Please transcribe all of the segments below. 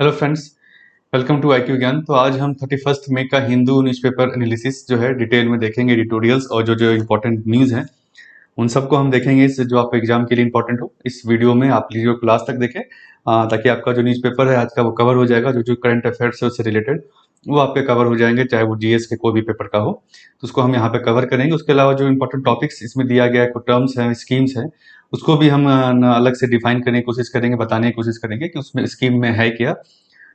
Hello friends, welcome to IQ Gyan. तो आज हम 31 मई का हिंदू न्यूज़पेपर एनालिसिस जो है डिटेल में देखेंगे। एडिटोरियल्स और जो जो इम्पोर्टेंट न्यूज़ हैं उन सबको हम देखेंगे, इस जो आपको एग्जाम के लिए इंपॉर्टेंट हो। इस वीडियो में आप वीडियो को लास्ट तक देखें ताकि आपका जो न्यूज़पेपर है आज का वो कवर हो जाएगा। जो जो करंट अफेयर्स है उससे रिलेटेड वो आपके कवर हो जाएंगे, चाहे वो GS के कोई भी पेपर का हो, तो उसको हम यहाँ पे कवर करेंगे। उसके अलावा जो इंपॉर्टेंट टॉपिक्स इसमें दिया गया है, कुछ टर्म्स हैं, स्कीम्स हैं, उसको भी हम अलग से डिफाइन करने की कोशिश करेंगे, बताने की कोशिश करेंगे कि उसमें स्कीम में है क्या,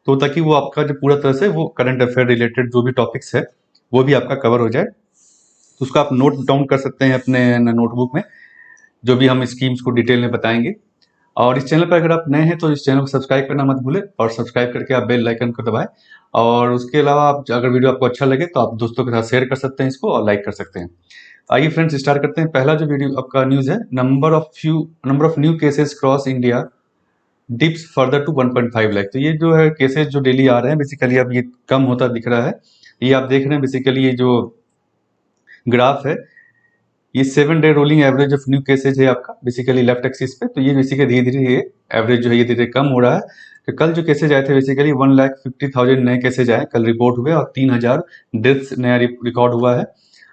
तो ताकि वो आपका जो पूरा तरह से वो करंट अफेयर रिलेटेड जो भी टॉपिक्स है वो भी आपका कवर हो जाए। तो उसका आप नोट डाउन कर सकते हैं अपने नोटबुक में, जो भी हम स्कीम्स को डिटेल में बताएंगे। और इस चैनल पर अगर आप नए हैं तो इस चैनल को सब्सक्राइब करना मत भूलें, और सब्सक्राइब करके आप बेल आइकन को दबाएं। और उसके अलावा आप अगर वीडियो आपको अच्छा लगे तो आप दोस्तों के साथ शेयर कर सकते हैं इसको, और लाइक कर सकते हैं। आइए फ्रेंड्स, स्टार्ट करते हैं। पहला जो वीडियो आपका न्यूज़ है, number of new cases cross India dips further to 1.5 lakh. तो ये जो है केसेस जो डेली आ रहे हैं, बेसिकली अब ये कम होता दिख रहा है। ये आप देख रहे हैं, बेसिकली ये जो ग्राफ है, ये 7 day rolling average of new cases है आपका, बेसिकली लेफ्ट एक्सिस पे। तो ये बेसिकली धीरे धीरे ये एवरेज जो है ये धीरे धीरे कम हो रहा है। तो कल जो केसेज आए थे, बेसिकली 1,50,000 नए केसेज आए कल, रिपोर्ट हुए, और 3,000 डेथ्स नया रिकॉर्ड हुआ है।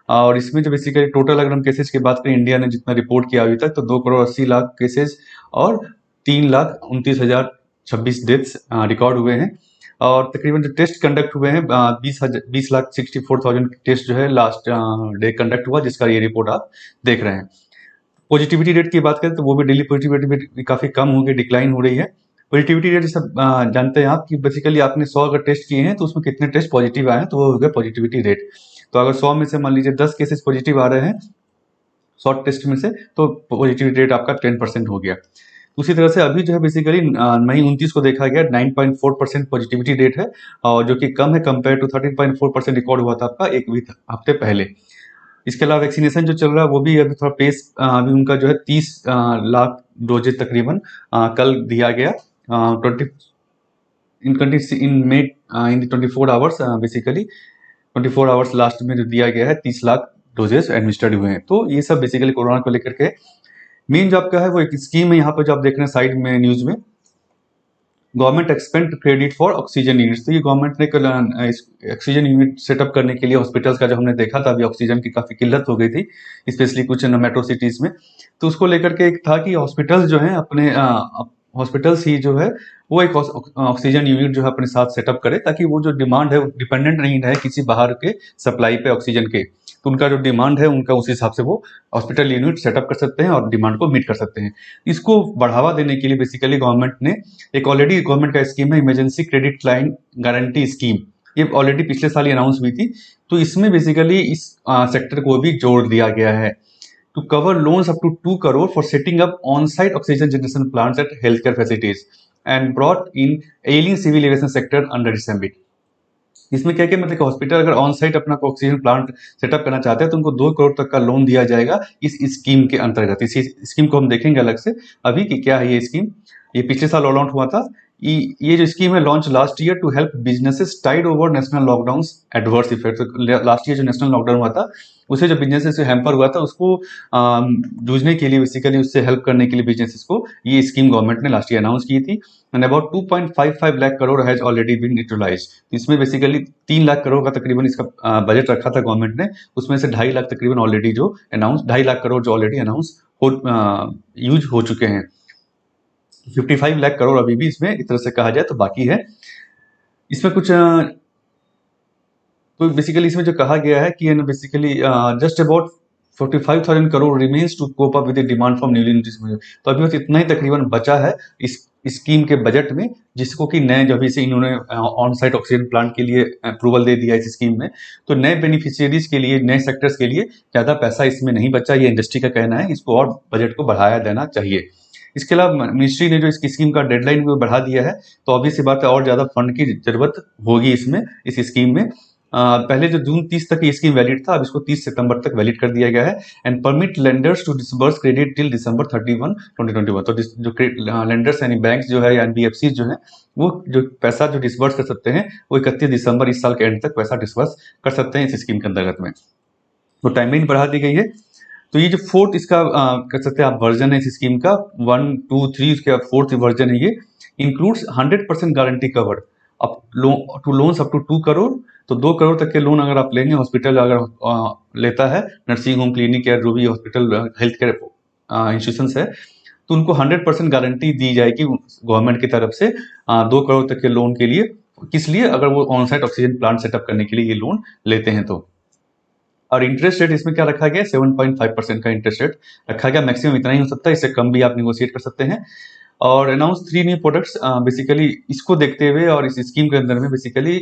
और इसमें जो बेसिकली टोटल अगर हम केसेज की बात करें, इंडिया ने जितना रिपोर्ट किया अभी तक, तो 2,80,00,000 केसेज और 3,29,026 डेथ्स रिकॉर्ड हुए हैं। और तकरीबन जो टेस्ट कंडक्ट हुए हैं, 20,64,000 टेस्ट जो है लास्ट डे कंडक्ट हुआ, जिसका ये रिपोर्ट आप देख रहे हैं। पॉजिटिविटी रेट की बात करें तो वो भी डेली पॉजिटिविटी रेट काफी कम हो गई, डिक्लाइन हो रही है। पॉजिटिविटी रेट जैसा जानते हैं आप कि बेसिकली आपने 100 अगर टेस्ट किए हैं तो उसमें कितने टेस्ट पॉजिटिव आए हैं, तो वो हो गया पॉजिटिविटी रेट। तो अगर 100 में से मान लीजिए 10 केसेस पॉजिटिव आ रहे हैं शॉर्ट टेस्ट में से, तो पॉजिटिविटी रेट आपका 10% हो गया। उसी तरह से अभी जो है बेसिकली मई 29 को देखा गया 9.4% पॉजिटिविटी रेट है, और जो कि कम है कंपेयर टू 13.4% रिकॉर्ड हुआ था आपका एक वीक हफ्ते पहले। इसके अलावा वैक्सीनेशन जो चल रहा है वो भी अभी थोड़ा पेस, अभी उनका जो है 30 लाख डोजेज तकरीबन कल दिया गया। 24 आवर्स बेसिकली 24 आवर्स लास्ट में जो दिया गया है, 30 लाख डोजेस एडमिनिस्टर्ड हुए हैं। तो ये सब बेसिकली कोरोना को लेकर के मेन जो आपका है वो एक स्कीम है। यहाँ पर जो आप देख रहे हैं साइड में न्यूज में, government expand credit for oxygen units. तो ये गवर्नमेंट ने ऑक्सीजन यूनिट सेटअप करने के लिए हॉस्पिटल्स का जो हमने देखा था, अभी ऑक्सीजन की काफी किल्लत हो गई थी, स्पेशली कुछ मेट्रो सिटीज में। तो उसको लेकर के एक था कि हॉस्पिटल्स जो है अपने हॉस्पिटल्स ही जो है वो एक ऑक्सीजन यूनिट जो है अपने साथ सेटअप करे, ताकि वो जो डिमांड है वो डिपेंडेंट नहीं रहे किसी बाहर के सप्लाई पे ऑक्सीजन के। तो उनका जो डिमांड है उनका उस हिसाब से वो हॉस्पिटल यूनिट सेटअप कर सकते हैं और डिमांड को मीट कर सकते हैं। इसको बढ़ावा देने के लिए बेसिकली गवर्नमेंट ने एक ऑलरेडी गवर्नमेंट का स्कीम है, emergency credit line guarantee scheme. ये ऑलरेडी पिछले साल ही अनाउंस हुई थी। तो इसमें बेसिकली इस सेक्टर को भी जोड़ दिया गया है to cover loans up to 2 crore for setting up on site oxygen generation plants at health care facilities and brought in ailing civil aviation sector under this ambit. इसमें क्या क्या मतलब हॉस्पिटल अगर ऑन साइट अपना oxygen plant setup करना चाहते हैं तो उनको 2 करोड़ तक का लोन दिया जाएगा इस स्कीम के अंतर्गत। इसी स्कीम को हम देखेंगे अलग से अभी कि क्या है ये स्कीम। ये पिछले साल ऑल आउट हुआ था। ये जो स्कीम है launch last year to help businesses tide over national lockdown adverse effect. Last year जो नेशनल लॉकडाउन हुआ था उसे जो बिजनेसेस से हैम्पर हुआ था उसको जूझने के लिए, बेसिकली उससे हेल्प करने के लिए बिजनेसेस को ये स्कीम गवर्नमेंट ने लास्ट ईयर अनाउंस की थी। And about 2.55 lakh crore has already been utilised. इसमें बेसिकली 3 लाख करोड़ का तकरीबन इसका बजट रखा था गवर्नमेंट ने, उसमें से 2.5 लाख तकरीबन ऑलरेडी जो अनाउंस 2.5 लाख करोड़ जो ऑलरेडी अनाउंस हो यूज हो चुके हैं। 55 लाख करोड़ अभी भी इसमें एक तरह से कहा जाए तो बाकी है। इसमें कुछ तो बेसिकली इसमें जो कहा गया है कि basically just about 45,000 crore remains to cope up with the demand from newly notice. तो अभी बस इतना ही तकरीबन बचा है इस स्कीम के बजट में, जिसको कि नए जब इसे इन्होंने ऑन साइट ऑक्सीजन प्लांट के लिए अप्रूवल दे दिया इस स्कीम में, तो नए बेनिफिशियरीज के लिए, नए सेक्टर्स के लिए ज्यादा पैसा इसमें नहीं बचा, ये इंडस्ट्री का कहना है। इसको और बजट को बढ़ाया देना चाहिए। इसके अलावा मिनिस्ट्री ने जो इसकी स्कीम का डेडलाइन को बढ़ा दिया है, तो ऑब्वियस सी बात है और ज्यादा फंड की जरूरत होगी इसमें, इस स्कीम में। पहले जो जून 30 तक ये स्कीम वैलिड था, अब इसको 30 सितंबर तक वैलिड कर दिया गया है। And permit lenders to disburse credit till December 31, 2021। तो जो लेंडर्स यानी बैंक जो है या एनबीएफसी जो है वो जो पैसा जो डिसबर्स कर सकते हैं वो 31 दिसंबर इस साल के एंड तक पैसा डिसबर्स कर सकते हैं इस स्कीम के अंतर्गत में। तो टाइमलाइन बढ़ा दी गई है। तो ये जो फोर्थ इसका कह सकते हैं आप वर्जन है इस स्कीम का, 1 2 3, उसके बाद फोर्थ वर्जन है ये, includes 100% guarantee covered up to loans up to 2 crore. तो 2 करोड़ तक के लोन अगर आप लेंगे, हॉस्पिटल अगर लेता है, नर्सिंग होम, क्लिनिक या जो भी हॉस्पिटल हेल्थ केयर इंस्टीट्यूशन है, तो उनको 100% गारंटी दी जाएगी गवर्नमेंट की तरफ से 2 करोड़ तक के लोन के लिए। किस लिए? अगर वो on site oxygen plant setup करने के लिए ये लोन लेते हैं तो। और इंटरेस्ट रेट इसमें क्या रखा गया? 7.5% का इंटरेस्ट रेट रखा गया। मैक्सिमम इतना ही हो सकता है, इससे कम भी आप निगोशिएट कर सकते हैं। और अनाउंस 3 न्यू प्रोडक्ट्स, बेसिकली इसको देखते हुए और इस स्कीम के अंदर में बेसिकली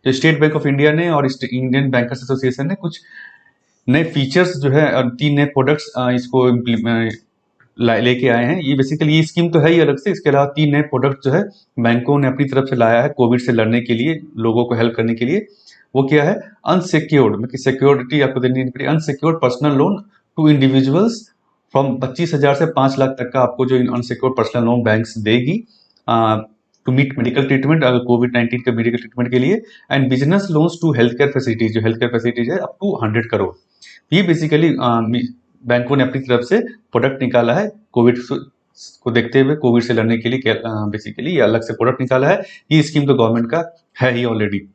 जो स्टेट बैंक ऑफ इंडिया ने और इंडियन बैंकर्स एसोसिएशन ने कुछ नए फीचर्स जो है, 3 नए प्रोडक्ट्स इसको लेके आए हैं। ये बेसिकली ये स्कीम तो है ही अलग से, इसके अलावा 3 नए प्रोडक्ट जो है बैंकों ने अपनी तरफ से लाया है कोविड से लड़ने के लिए, लोगों को हेल्प करने के लिए। वो क्या है? अनसिक्योर्ड, मतलब सिक्योरिटी आपको देनी पड़ेगी, unsecured personal loan to individuals from 25,000 से 5 लाख तक का आपको जो अनसिक्योर्ड पर्सनल लोन बैंक्स देगी टू मीट मेडिकल ट्रीटमेंट, अगर कोविड-19 के मेडिकल ट्रीटमेंट के लिए, and business loans to health care facilities, जो हेल्थ केयर फैसिलिटीज है अप टू 100 करोड़। ये बेसिकली बैंकों ने अपनी तरफ से प्रोडक्ट निकाला है कोविड को देखते हुए, कोविड से लड़ने के लिए बेसिकली ये अलग से प्रोडक्ट निकाला है। ये स्कीम तो गवर्नमेंट का है ही ऑलरेडी।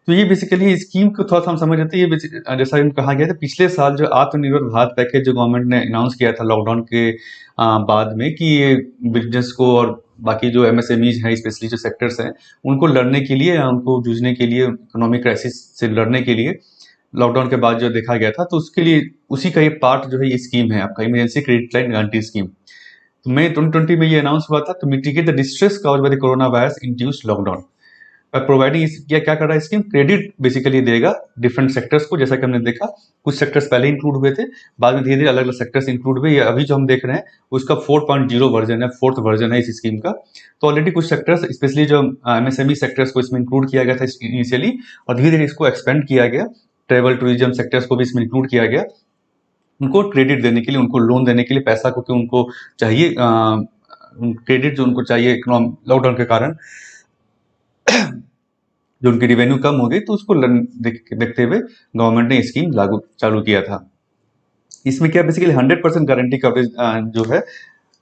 तो ये बेसिकली स्कीम को थोड़ा सा हम समझ लेते हैं। ये जैसा कहा गया था, पिछले साल जो आत्मनिर्भर भारत पैकेज जो गवर्नमेंट ने अनाउंस किया था लॉकडाउन के बाद में, कि ये बिजनेस को और बाकी जो एमएसएमईज हैं, स्पेशली जो सेक्टर्स हैं, उनको लड़ने के लिए, उनको जूझने के लिए, इकोनॉमिक क्राइसिस से लड़ने के लिए लॉकडाउन के बाद जो देखा गया था, तो उसके लिए उसी का ये पार्ट जो है ये स्कीम है आपका emergency credit line guarantee scheme. तो मई 2020 में ये अनाउंस हुआ था to mitigate the distress caused by the corona virus induced lockdown. Providing क्या कर रहा है स्कीम? क्रेडिट बेसिकली देगा डिफरेंट सेक्टर्स को। जैसा कि हमने देखा, कुछ सेक्टर्स पहले इंक्लूड हुए थे, बाद में धीरे धीरे अलग अलग सेक्टर्स इंक्लूड हुए। अभी जो हम देख रहे हैं उसका 4.0 वर्जन है, फोर्थ वर्जन है इस स्कीम का। तो ऑलरेडी कुछ सेक्टर्स, स्पेशली जो एमएसएमई सेक्टर्स को इसमें इंक्लूड किया गया था इनिशियली, और धीरे धीरे इसको एक्सपेंड किया गया। ट्रेवल टूरिज्म सेक्टर्स को भी इसमें इंक्लूड किया गया, उनको क्रेडिट देने के लिए, उनको लोन देने के लिए, पैसा क्योंकि उनको चाहिए, क्रेडिट जो उनको चाहिए लॉकडाउन के कारण जो उनकी रिवेन्यू कम हो गई, तो उसको देखते हुए गवर्नमेंट ने स्कीम चालू किया था। इसमें क्या बेसिकली 100% गारंटी कवरेज जो है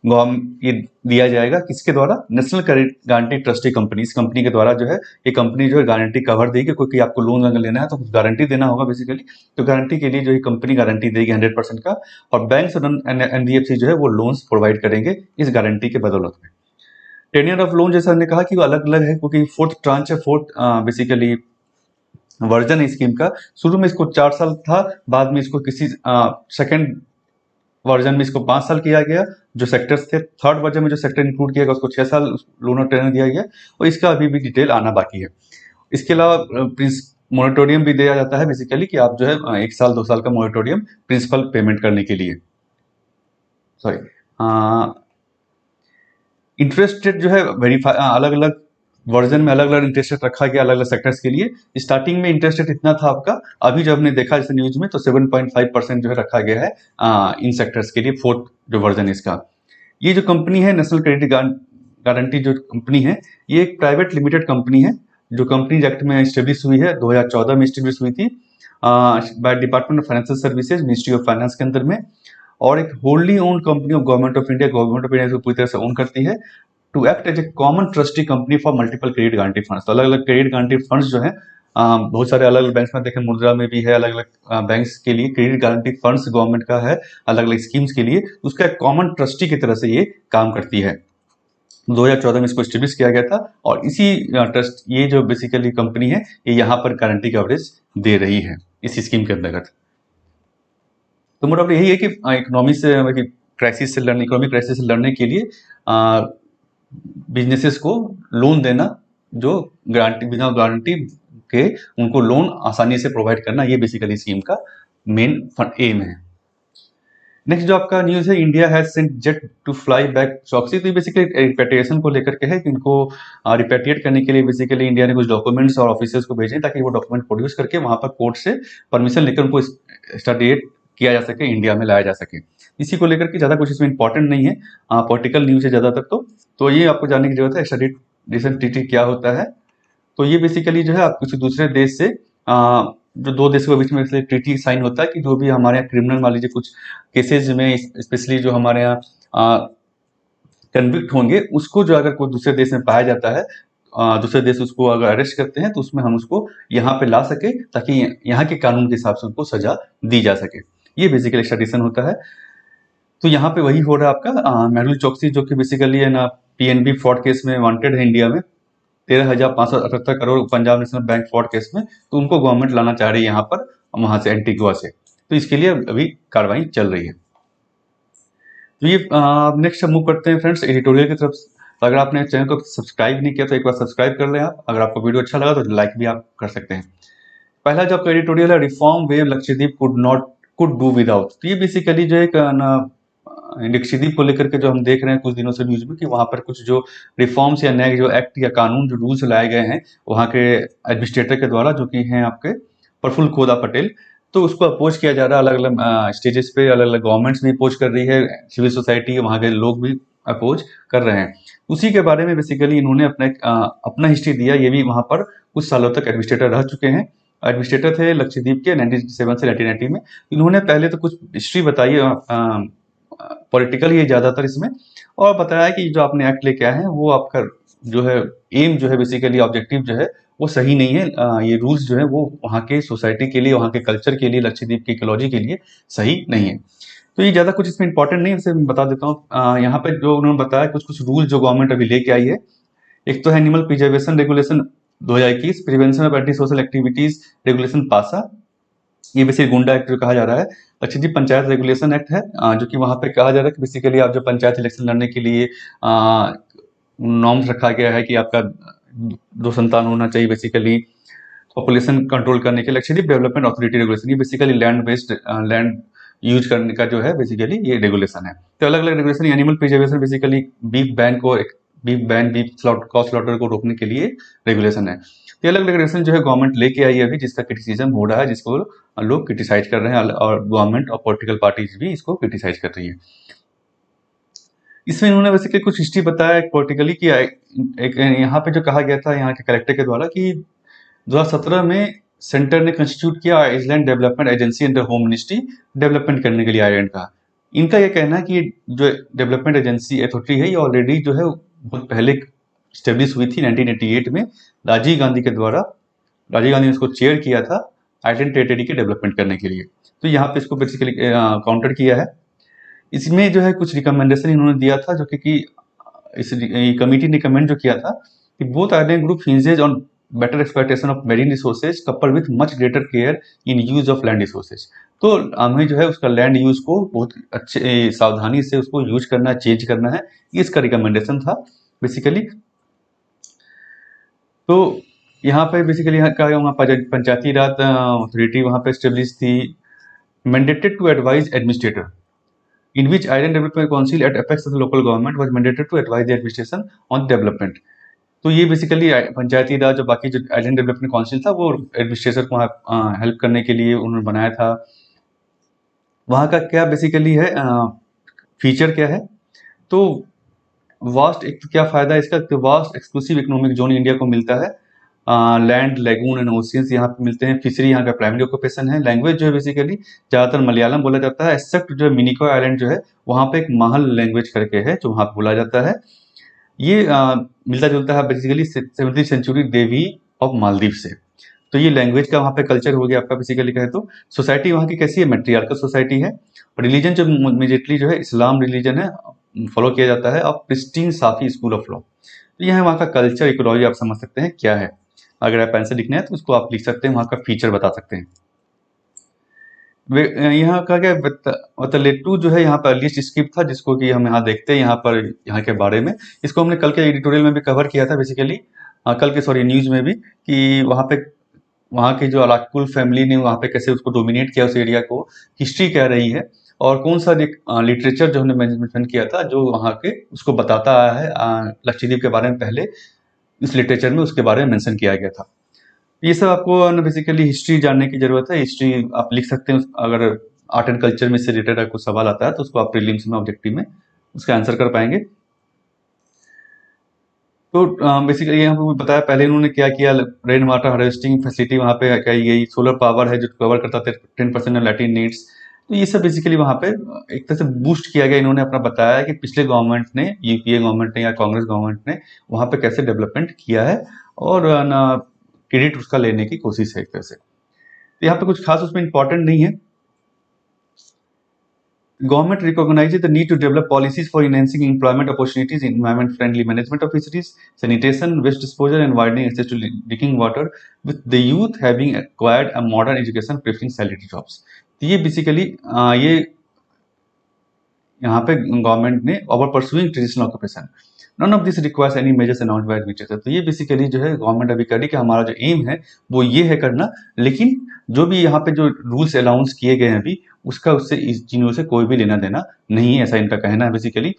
ये दिया जाएगा किसके द्वारा? National credit guarantee trustee company, इस कंपनी के द्वारा जो है ये कंपनी जो है गारंटी कवर देगी, क्योंकि आपको लोन अगर लेना है तो कुछ गारंटी देना होगा बेसिकली। तो गारंटी के लिए जो ये कंपनी गारंटी देगी 100% का, और बैंक और एनबीएफसी जो है वो लोन्स प्रोवाइड करेंगे इस गारंटी के बदौलत में। टेन्योर ऑफ लोन जैसा हमने कहा कि वो अलग अलग है, क्योंकि फोर्थ ट्रांच है, फोर्थ बेसिकली वर्जन है स्कीम का। शुरू में इसको 4 साल था, बाद में इसको किसी सेकंड वर्जन में इसको 5 साल किया गया। जो सेक्टर्स थे, थर्ड वर्जन में जो सेक्टर इंक्लूड किया गया उसको 6 साल लोन और टेन्योर दिया गया, और इसका अभी भी डिटेल आना बाकी है। इसके अलावा मोरेटोरियम भी दिया जाता है बेसिकली, कि आप जो है 1 साल 2 साल का मोरेटोरियम प्रिंसिपल पेमेंट करने के लिए। सॉरी, इंटरेस्ट रेट जो है वेरीफाई, अलग अलग वर्जन में अलग अलग इंटरेस्ट रेट रखा गया अलग अलग सेक्टर्स के लिए। स्टार्टिंग में इंटरेस्ट रेट इतना था आपका, अभी जब हमने देखा जैसे न्यूज में, तो 7.5% जो है रखा गया है इन सेक्टर्स के लिए, फोर्थ जो वर्जन इसका। ये जो कंपनी है नेशनल क्रेडिट गारंटी जो कंपनी है, ये एक प्राइवेट लिमिटेड कंपनी है, जो कंपनीज एक्ट में स्टेब्लिश हुई है, 2014 में स्टेब्लिश हुई थी by department of financial services, ministry of finance के अंदर में, और एक होल्डली owned company of government of India, government of India इसको पूरी तरह से ओन करती है, to act as a common trustee company for multiple credit guarantee funds. तो अलग अलग क्रेडिट गारंटी फंड्स जो है बहुत सारे अलग अलग बैंक्स में देखें, मुद्रा में भी है, अलग अलग बैंक्स के लिए क्रेडिट गारंटी फंड्स गवर्नमेंट का है, अलग अलग स्कीम्स के लिए उसका एक कॉमन ट्रस्टी की तरह से ये काम करती है। 2014 में इसको स्टेब्लिश किया गया था, और इसी ट्रस्ट, ये जो बेसिकली कंपनी है, ये यहाँ पर गारंटी कवरेज दे रही है इस स्कीम के अंतर्गत। तो मोटा यही है कि इकोनॉमी से, क्राइसिस से लड़ने, इकोनॉमिक क्राइसिस से लड़ने के लिए बिजनेसेस को लोन देना, जो गारंटी, बिना गारंटी के उनको लोन आसानी से प्रोवाइड करना, ये बेसिकली स्कीम का मेन एम है। नेक्स्ट जो आपका न्यूज है, India has sent jet to fly back Choksi. तो ये बेसिकली रिपेट्रिएशन को लेकर के है, कि इनको रिपेट्रिएट करने के लिए बेसिकली इंडिया ने कुछ डॉक्यूमेंट्स और ऑफिसर्स को भेजे, ताकि वो डॉक्यूमेंट प्रोड्यूस करके वहां पर कोर्ट से परमिशन लेकर उनको एक्सट्राडिएट किया जा सके, इंडिया में लाया जा सके। इसी को लेकर के ज्यादा कुछ इसमें इंपॉर्टेंट नहीं है, पॉलिटिकल न्यूज है ज्यादातर। तो ये आपको जानने की जरूरत है, एक्स्ट्राडिशन ट्रीटी क्या होता है। तो ये बेसिकली जो है आप किसी दूसरे देश से जो दो देशों के बीच में ट्रीटी साइन होता है कि जो भी हमारे यहाँ क्रिमिनल मान लीजिए कुछ केसेज में स्पेशली जो हमारे यहाँ कन्विक्ट होंगे, उसको जो अगर कोई दूसरे देश में पाया जाता है, दूसरे देश उसको अगर अरेस्ट करते हैं तो उसमें हम उसको यहाँ पे ला सके ताकि यहाँ के कानून के हिसाब से उनको सजा दी जा सके। ये बेसिकली एक्स्ट्राडिशन होता है। तो यहाँ पे वही हो रहा है आपका मेहुल चोकसी जो कि बेसिकली है ना पीएनबी फ्रॉड केस में वांटेड है इंडिया में 13,578 crore Punjab national bank fraud case में। तो उनको गवर्नमेंट लाना चाह रही है यहाँ पर वहां से एंटीगुआ से। तो इसके लिए अभी कार्रवाई चल रही है। तो ये नेक्स्ट मूव करते हैं फ्रेंड्स एडिटोरियल की तरफ। तो अगर आपने चैनल को सब्सक्राइब नहीं किया तो एक बार सब्सक्राइब कर लें आप। अगर आपको वीडियो अच्छा लगा तो लाइक भी आप कर सकते हैं। पहला जो आपका एडिटोरियल है, reform wave Lakshadweep could do without. तो ये बेसिकली जो एक लक्षद्वीप को लेकर के जो हम देख रहे हैं कुछ दिनों से न्यूज में कि वहां पर कुछ जो रिफॉर्म्स या नए जो एक्ट या कानून जो रूल्स लाए गए हैं वहां के एडमिनिस्ट्रेटर के द्वारा जो कि हैं आपके प्रफुल्ल खोदा पटेल। तो उसको अपोज किया जा रहा है, अलग अलग स्टेजेस पे अलग अलग गवर्नमेंट्स भी अपोज कर रही है, सिविल सोसाइटी वहाँ के लोग भी अपोज कर रहे हैं। उसी के बारे में बेसिकली इन्होंने अपना हिस्ट्री दिया। ये भी वहाँ पर कुछ सालों तक एडमिनिस्ट्रेटर रह चुके हैं। एडमिनिस्ट्रेटर थे लक्षद्वीप के 1967 से 1990 में। इन्होंने पहले तो कुछ हिस्ट्री बताई, पॉलिटिकल ही ज्यादातर इसमें, और बताया कि जो आपने एक्ट लेके आए हैं वो आपका जो है एम जो है बेसिकली ऑब्जेक्टिव जो है वो सही नहीं है। ये रूल्स जो है वो वहाँ के सोसाइटी के लिए, वहाँ के कल्चर के लिए, लक्षद्वीप की इकोलॉजी के लिए सही नहीं है। तो ये ज्यादा कुछ इसमें इंपॉर्टेंट नहीं है, इसे मैं बता देता हूँ। यहाँ पे जो उन्होंने बताया कुछ कुछ रूल जो गवर्नमेंट अभी लेके आई है। एक तो है animal preservation regulation 2021, prevention of anti social activities regulation पासा। ये बेसिकली गुंडा एक्ट जो कहा जा रहा है। लक्षद्वीप पंचायत रेगुलेशन एक्ट है, जो कि वहां पे कहा जा रहा है कि बेसिकली आप जो पंचायत इलेक्शन लड़ने के लिए नॉर्म्स रखा गया है कि आपका 2 संतान होना चाहिए बेसिकली पॉपुलेशन कंट्रोल करने के। लक्षद्वीप डेवलपमेंट अथॉरिटी रेगुलेशन, ये basically land based land use करने का जो है बेसिकली ये रेगुलेशन है। तो अलग अलग regulation. Animal preservation basically beef ban beef कॉ स्लॉटर को रोकने के लिए रेगुलेशन है। तो अलग अलग रेगुलेशन जो है गवर्नमेंट लेके आई है अभी, जिसका क्रिटिसिज्म हो रहा है, जिसको लोग क्रिटिसाइज कर रहे हैं और गवर्नमेंट और पॉलिटिकल पार्टीज भी इसको क्रिटिसाइज कर रही है। इसमें इन्होंने बेसिकली कुछ हिस्ट्री बताया पॉलिटिकली कि एक यहाँ पे जो कहा गया था यहाँ के कलेक्टर के द्वारा कि 2017 में सेंटर ने कंस्टिट्यूट किया island development agency under home ministry development करने के लिए आइलैंड का। इनका यह कहना है कि जो डेवलपमेंट एजेंसी अथॉरिटी है ये ऑलरेडी जो है बहुत पहले स्टेब्लिश हुई थी 1988 में राजीव गांधी के द्वारा। राजीव गांधी ने इसको चेयर किया था आइलैंड टेरिटरी के डेवलपमेंट करने के लिए। तो यहाँ पे इसको बेसिकली काउंटर किया है। इसमें जो है कुछ रिकमेंडेशन इन्होंने दिया था जो कि इस कमिटी ने रिकमेंड जो किया था कि both island group hinges on better exploitation of marine resources couple with much greater care in use of land resources. तो हमें जो है उसका लैंड यूज को बहुत अच्छे सावधानी से उसको यूज करना है, चेंज करना है, इसका रिकमेंडेशन था बेसिकली। तो यहाँ पे बेसिकली वहाँ पंचायती राज अथॉरिटी वहाँ पे स्टेब्लिश थी, mandated to advise administrator in which Island Development Council at apex of the local government was mandated to advise the administration on development। तो ये बेसिकली पंचायती राज और बाकी जो आइलैंड डेवलपमेंट काउंसिल था वो एडमिनिस्ट्रेटर को हेल्प करने के लिए उन्होंने बनाया था। वहाँ का क्या बेसिकली है फीचर क्या है, तो वास्ट एक तो क्या फायदा है इसका, तो vast exclusive economic zone India को मिलता है। लैंड लेगून एंड ओशियंस यहाँ पे मिलते हैं। फिशरी यहाँ का प्राइमरी ऑक्यूपेशन है। लैंग्वेज जो है बेसिकली ज्यादातर मलयालम बोला जाता है, एक्सेप्ट जो मिनिकॉय आइलैंड जो है वहाँ पे एक महल लैंग्वेज करके है जो वहाँ पे बोला जाता है। ये मिलता जुलता है बेसिकली 17वीं सेंचुरी देवी ऑफ मालदीव से। तो ये लैंग्वेज का वहाँ पे कल्चर हो गया आपका बेसिकली कहे तो। सोसाइटी वहाँ की कैसी है, मैट्रियार्कल सोसाइटी है। रिलीजन जो इमीडिएटली जो है इस्लाम रिलीजन है फॉलो किया जाता है, और pristine Safi school of law. तो यह वहाँ का कल्चर इकोलॉजी आप समझ सकते हैं क्या है। अगर आप आंसर लिखना है तो उसको आप लिख सकते हैं, वहाँ का फीचर बता सकते हैं। यहाँ का क्या वतलेटू जो है यहाँ पर अर्लीस्ट स्क्रिप्ट था जिसको कि हम यहाँ देखते हैं यहाँ पर यहाँ के बारे में। इसको हमने कल के एडिटोरियल में भी कवर किया था बेसिकली, कल के सॉरी न्यूज में भी, कि वहाँ की जो अलाकुल फैमिली ने वहाँ पे कैसे उसको डोमिनेट किया उस एरिया को, हिस्ट्री क्या रही है, और कौन सा लिटरेचर जो हमने मेंशन किया था जो वहाँ के उसको बताता आया है लक्षद्वीप के बारे में। पहले इस लिटरेचर में उसके बारे में मेंशन किया गया था। ये सब आपको बेसिकली हिस्ट्री जानने की जरूरत है। हिस्ट्री आप लिख सकते हैं, अगर आर्ट एंड कल्चर में से रिलेटेड कुछ सवाल आता है तो उसको आप प्रीलिम्स में ऑब्जेक्टिव में उसका आंसर कर पाएंगे। तो बेसिकली यहाँ पे बताया पहले इन्होंने क्या किया, रेन वाटर हार्वेस्टिंग फैसिलिटी वहाँ पे क्या गई, सोलर पावर है जो कवर करता था 10% ऑफ लैटिन नीड्स। तो ये सब बेसिकली वहाँ पे एक तरह से बूस्ट किया गया। इन्होंने अपना बताया कि पिछले गवर्नमेंट ने, यूपीए गवर्नमेंट ने या कांग्रेस गवर्नमेंट ने वहाँ पे कैसे डेवलपमेंट किया है, और क्रेडिट उसका लेने की कोशिश है एक तरह से। तो यहाँ पे कुछ खास उसमें इंपॉर्टेंट नहीं है। Government recognizes the need to develop policies for enhancing employment opportunities, environment-friendly management of fisheries, sanitation, waste disposal, and widening access to drinking water, with the youth having acquired a modern education preferring salary jobs. तो ये basically ये यहाँ पे government ने over pursuing traditional occupation, none of this requires any measures announced by administrator. तो ये basically जो है गवर्नमेंट अभी कर रही कि हमारा जो एम है वो ये है करना, लेकिन जो भी यहाँ पे जो रूल्स अनाउंस किए गए हैं अभी, उसका उससे इस चीजों से कोई भी लेना देना नहीं है, ऐसा इनका कहना है बेसिकली।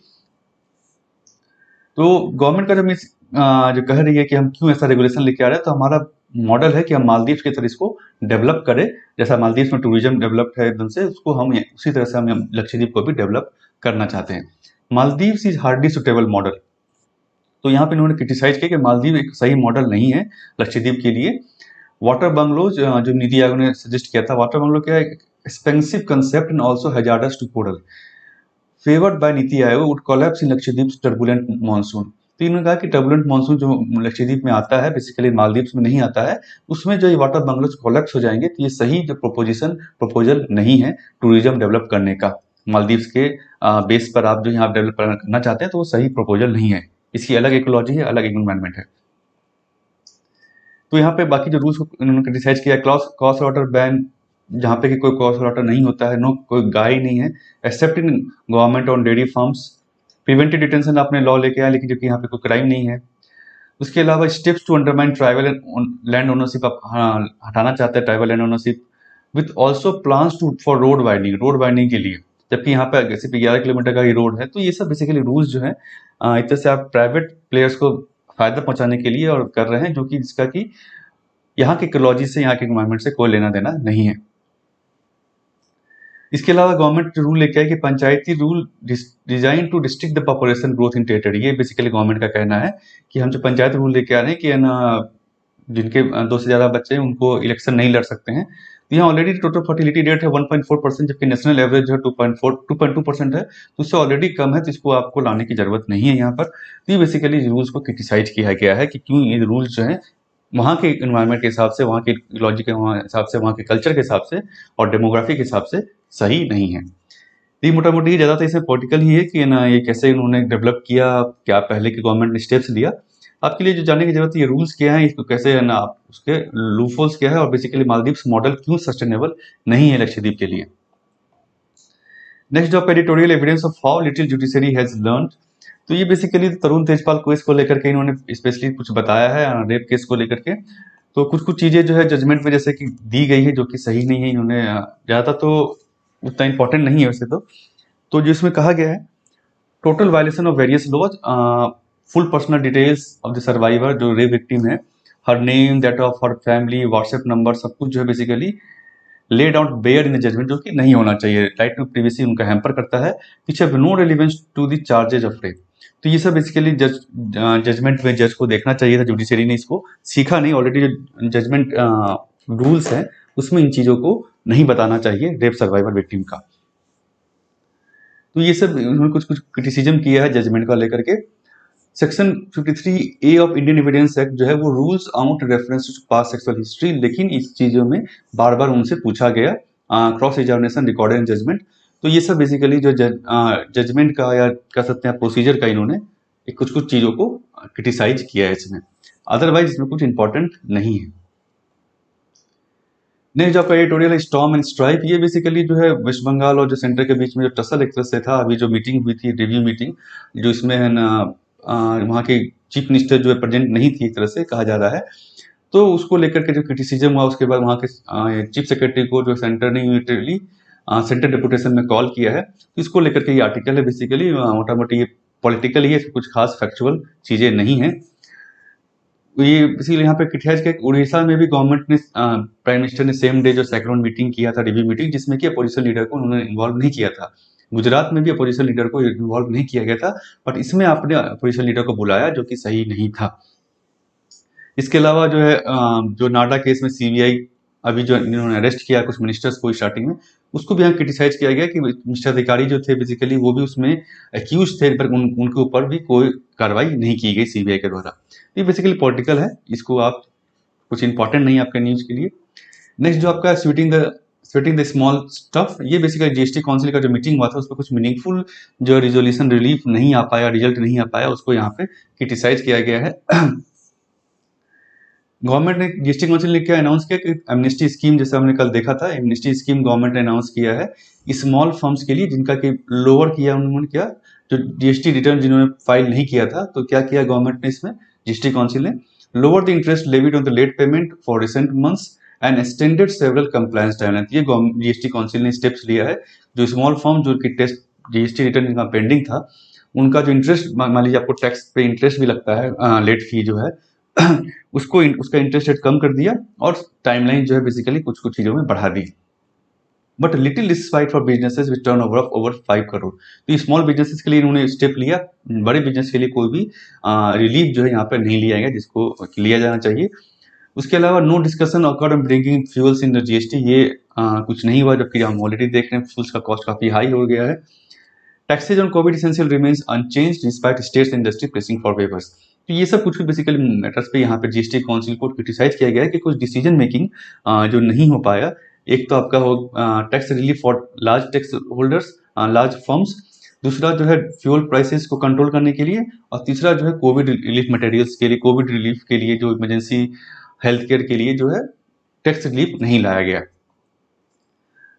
तो गवर्नमेंट का जो कह रही है कि हम क्यों ऐसा रेगुलेशन लेके आ रहे हैं, तो हमारा मॉडल है कि हम मालदीव की तरह इसको डेवलप करें, जैसा मालदीव में टूरिज्म डेवलप्ड है एकदम से, उसको हम उसी तरह से हम लक्षद्वीप को भी डेवलप करना चाहते हैं। Maldives is hardly suitable model. तो यहाँ पे इन्होंने क्रिटिसाइज किया कि मालदीव एक सही मॉडल नहीं है लक्षद्वीप के लिए। वाटर बंगलोज जो नीति आयोग ने सजेस्ट किया था, वाटर बंगलो क्या है, expensive concept and also hazardous to coral, favoured by NITI Aayog would collapse in Lakshadweep turbulent monsoon. तो इन्होंने कहा कि टर्बुलेंट मानसून जो लक्षद्वीप में आता है, बेसिकली मालदीव में नहीं आता है, उसमें जो ये वाटर बंगलोज कोलैप्स हो जाएंगे। तो ये सही जो प्रपोजल नहीं है टूरिज्म डेवलप करने का। मालदीव के बेस पर आप जो यहाँ डेवलप करना चाहते हैं, तो वो सही प्रपोजल नहीं है। इसकी अलग इकोलॉजी है, अलग एनवायरनमेंट है। तो यहाँ पे बाकी जो रूल्स को उन्होंने क्रिटिसाइज किया, क्रॉस वाटर बैन, जहाँ पे कि कोई क्रॉस वाटर नहीं होता है, नो कोई गाय नहीं है, accept in government on dairy farms. Preventive detention आपने लॉ लेके आया, लेकिन जो कि यहाँ पे कोई क्राइम नहीं है। उसके अलावा steps to undermine tribal land ownership आप हटाना चाहते हैं, tribal land ownership, with also plans to for road widening के लिए, जबकि यहाँ पे सिर्फ 11 किलोमीटर का ही रोड है। तो ये सब बेसिकली रूल्स जो है एक तरह से आप प्राइवेट प्लेयर्स को फायदा पहुंचाने के लिए और कर रहे हैं, जो कि जिसका कि यहाँ की इकोलॉजी से, यहाँ के एनवायरनमेंट से कोई लेना देना नहीं है। इसके अलावा गवर्नमेंट रूल लेके आए कि panchayati rule design to restrict the population growth in territory. ये बेसिकली गवर्नमेंट का कहना है कि हम जो पंचायत रूल लेके आ रहे हैं कि ना, जिनके 2 से ज्यादा बच्चे हैं उनको इलेक्शन नहीं लड़ सकते हैं। तो यहाँ ऑलरेडी टोटल फर्टिलिटी रेट है 1.4%, जबकि नेशनल एवरेज है 2.2% है, तो उससे ऑलरेडी कम है, तो इसको आपको लाने की जरूरत नहीं है यहाँ पर। तो ये बेसिकली रूल्स को क्रिटिसाइज किया गया है कि क्यों ये रूल्स जो है वहाँ के एनवायरनमेंट के हिसाब से, वहाँ के इकोलॉजी के हिसाब से, वहाँ के कल्चर के हिसाब से और डेमोग्राफी के हिसाब से सही नहीं है। ये मोटा मोटी ज़्यादातर इसमें पॉलिटिकल ही है कि ना ये कैसे इन्होंने डेवलप किया, क्या पहले की गवर्नमेंट ने स्टेप्स लिया। आपके लिए जो जानने की जरूरत है, ये रूल्स क्या है, इसको कैसे है ना, उसके लूपहोल्स क्या है, और बेसिकली मालदीव्स मॉडल क्यों सस्टेनेबल नहीं है लक्षद्वीप के लिए। Next job editorial evidence of how little judiciary has learn. तो ये बेसिकली तरुण तेजपाल केस को लेकर के इन्होंने स्पेशली कुछ बताया है, रेप केस को लेकर के। तो कुछ चीजें जो है जजमेंट में जैसे कि दी गई है जो कि सही नहीं है, इन्होंने ज्यादा तो उतना इंपॉर्टेंट नहीं है वैसे तो जिसमें कहा गया है total violation of various laws, full personal details of the survivor जो रेप विक्टिम है, her name, that of her family, WhatsApp number, सब कुछ जो है basically laid out bare in the judgement, जो कि नहीं होना चाहिए। राइट टू प्रिवेसी उनका हैम्पर करता है, which have no relevance to the charges of rape. तो ये सब बेसिकली जजमेंट में जज को देखना चाहिए था, जुडिशरी ने इसको सीखा नहीं। ऑलरेडी जो जजमेंट रूल्स हैं उसमें इन चीजों को नहीं बताना चाहिए रेप सर्वाइवर विक्टिम का। तो ये सब उन्होंने कुछ क्रिटिसिज्म किया है जजमेंट का लेकर के। Section 53A of Indian evidence act जो है वो rules out reference to past sexual history, लेकिन इस चीजों में बार बार उनसे पूछा गया cross examination recorded in judgement. तो ये सब बेसिकली जो जजमेंट का या कह सकते हैं प्रोसीजर का इन्होंने कुछ चीजों को क्रिटिसाइज किया है इसमें, अदरवाइज इसमें कुछ इंपॉर्टेंट नहीं है। नेक्स्ट आपका एडिटोरियल है स्टॉर्म एंड स्ट्राइक। ये बेसिकली जो है वेस्ट बंगाल और जो सेंटर के बीच में जो टसल एक तरह से था, अभी जो मीटिंग हुई थी, रिव्यू मीटिंग, जो इसमें है ना वहाँ के चीफ मिनिस्टर जो है प्रेजेंट नहीं थी एक तरह से कहा जा रहा है। तो उसको लेकर के जो क्रिटिसिज्म हुआ, उसके बाद वहाँ के चीफ सेक्रेटरी को जो सेंटर ने यूनिटरली सेंटर डेपुटेशन में कॉल किया है। तो इसको लेकर के ये आर्टिकल है बेसिकली मोटा मोटी ये पॉलिटिकल ही है, कुछ खास फैक्चुअल चीजें नहीं है। ये इसीलिए यहाँ पे क्रिटिसाइज किया। उड़ीसा में भी गवर्नमेंट ने प्राइम मिनिस्टर ने सेम डे जो सेकंड मीटिंग किया था, रिव्यू मीटिंग, जिसमें कि अपोजिशन लीडर को उन्होंने इन्वॉल्व नहीं किया था। गुजरात में भी अपोजिशन लीडर को इन्वॉल्व नहीं किया गया था, बट इसमें आपने अपोजिशन लीडर को बुलाया जो कि सही नहीं था। इसके अलावा जो है जो नाडा केस में सीबीआई अभी जो इन्होंने अरेस्ट किया कुछ मिनिस्टर्स को स्टार्टिंग में, उसको भी यहाँ क्रिटिसाइज किया गया कि मिस्टर अधिकारी जो थे बेसिकली वो भी उसमें एक्यूज थे, पर उनके ऊपर भी कोई कार्रवाई नहीं की गई सीबीआई के द्वारा। ये बेसिकली पॉलिटिकल है, इसको आप कुछ इंपॉर्टेंट नहीं है आपके न्यूज के लिए। नेक्स्ट जो आपका स्वीटिंग द स्मॉल स्टफ, ये बेसिकली जीएसटी काउंसिल का जो मीटिंग हुआ था उसमें कुछ मीनिंगफुल जो रिजोल्यूशन रिलीफ नहीं आ पाया, रिजल्ट नहीं आ पाया, उसको यहाँ पे क्रिटिसाइज किया गया है। गवर्नमेंट ने जीएसटी काउंसिल ने क्या अनाउंस किया कि एमनेस्टी स्कीम, जैसे हमने कल देखा था, एमनेस्टी स्कीम गवर्नमेंट ने अनाउंस किया है स्मॉल फर्म्स के लिए जिनका कि लोअर किया उन्होंने, क्या जो जीएसटी रिटर्न जिन्होंने फाइल नहीं किया था, तो क्या किया गवर्नमेंट ने इसमें जीएसटी काउंसिल ने, lower the interest levied on the late payment for recent months and extended several compliance timeline. ये जीएसटी काउंसिल ने स्टेप्स लिया है, जो स्मॉल फर्म जो कि टेस्ट जीएसटी रिटर्न जिनका पेंडिंग था, उनका जो इंटरेस्ट, मान लीजिए आपको टैक्स पे इंटरेस्ट भी लगता है, लेट फी जो है उसका इंटरेस्ट रेट कम कर दिया और टाइमलाइन जो है बेसिकली कुछ कुछ चीजों में बढ़ा दी। But little despite for businesses with turnover of over 5 crore, तो स्मॉल बिजनेसेस के लिए इन्होंने स्टेप लिया, बड़े बिजनेस के लिए कोई भी रिलीफ जो है यहाँ पर नहीं लिया गया जिसको लिया जाना चाहिए। उसके अलावा no discussion occurred on bringing fuels in the GST, ये कुछ नहीं हुआ, जबकि हम ऑलरेडी देख रहे हैं फ्यूल्स का कॉस्ट काफी हाई हो गया है। Taxes on Covid essential remains unchanged despite states industry pressing for weavers. तो ये सब कुछ बेसिकली मैटर्स पे यहाँ पे जीएसटी काउंसिल को क्रिटिसाइज किया गया है कि कुछ डिसीजन मेकिंग जो नहीं हो पाया। एक तो आपका हो tax relief for large tax holders, large firms, दूसरा जो है फ्यूल प्राइसेस को कंट्रोल करने के लिए, और तीसरा जो है कोविड रिलीफ मटेरियल्स के लिए, कोविड रिलीफ के लिए जो इमरजेंसी हेल्थ केयर के लिए जो है टैक्स रिलीफ नहीं लाया गया।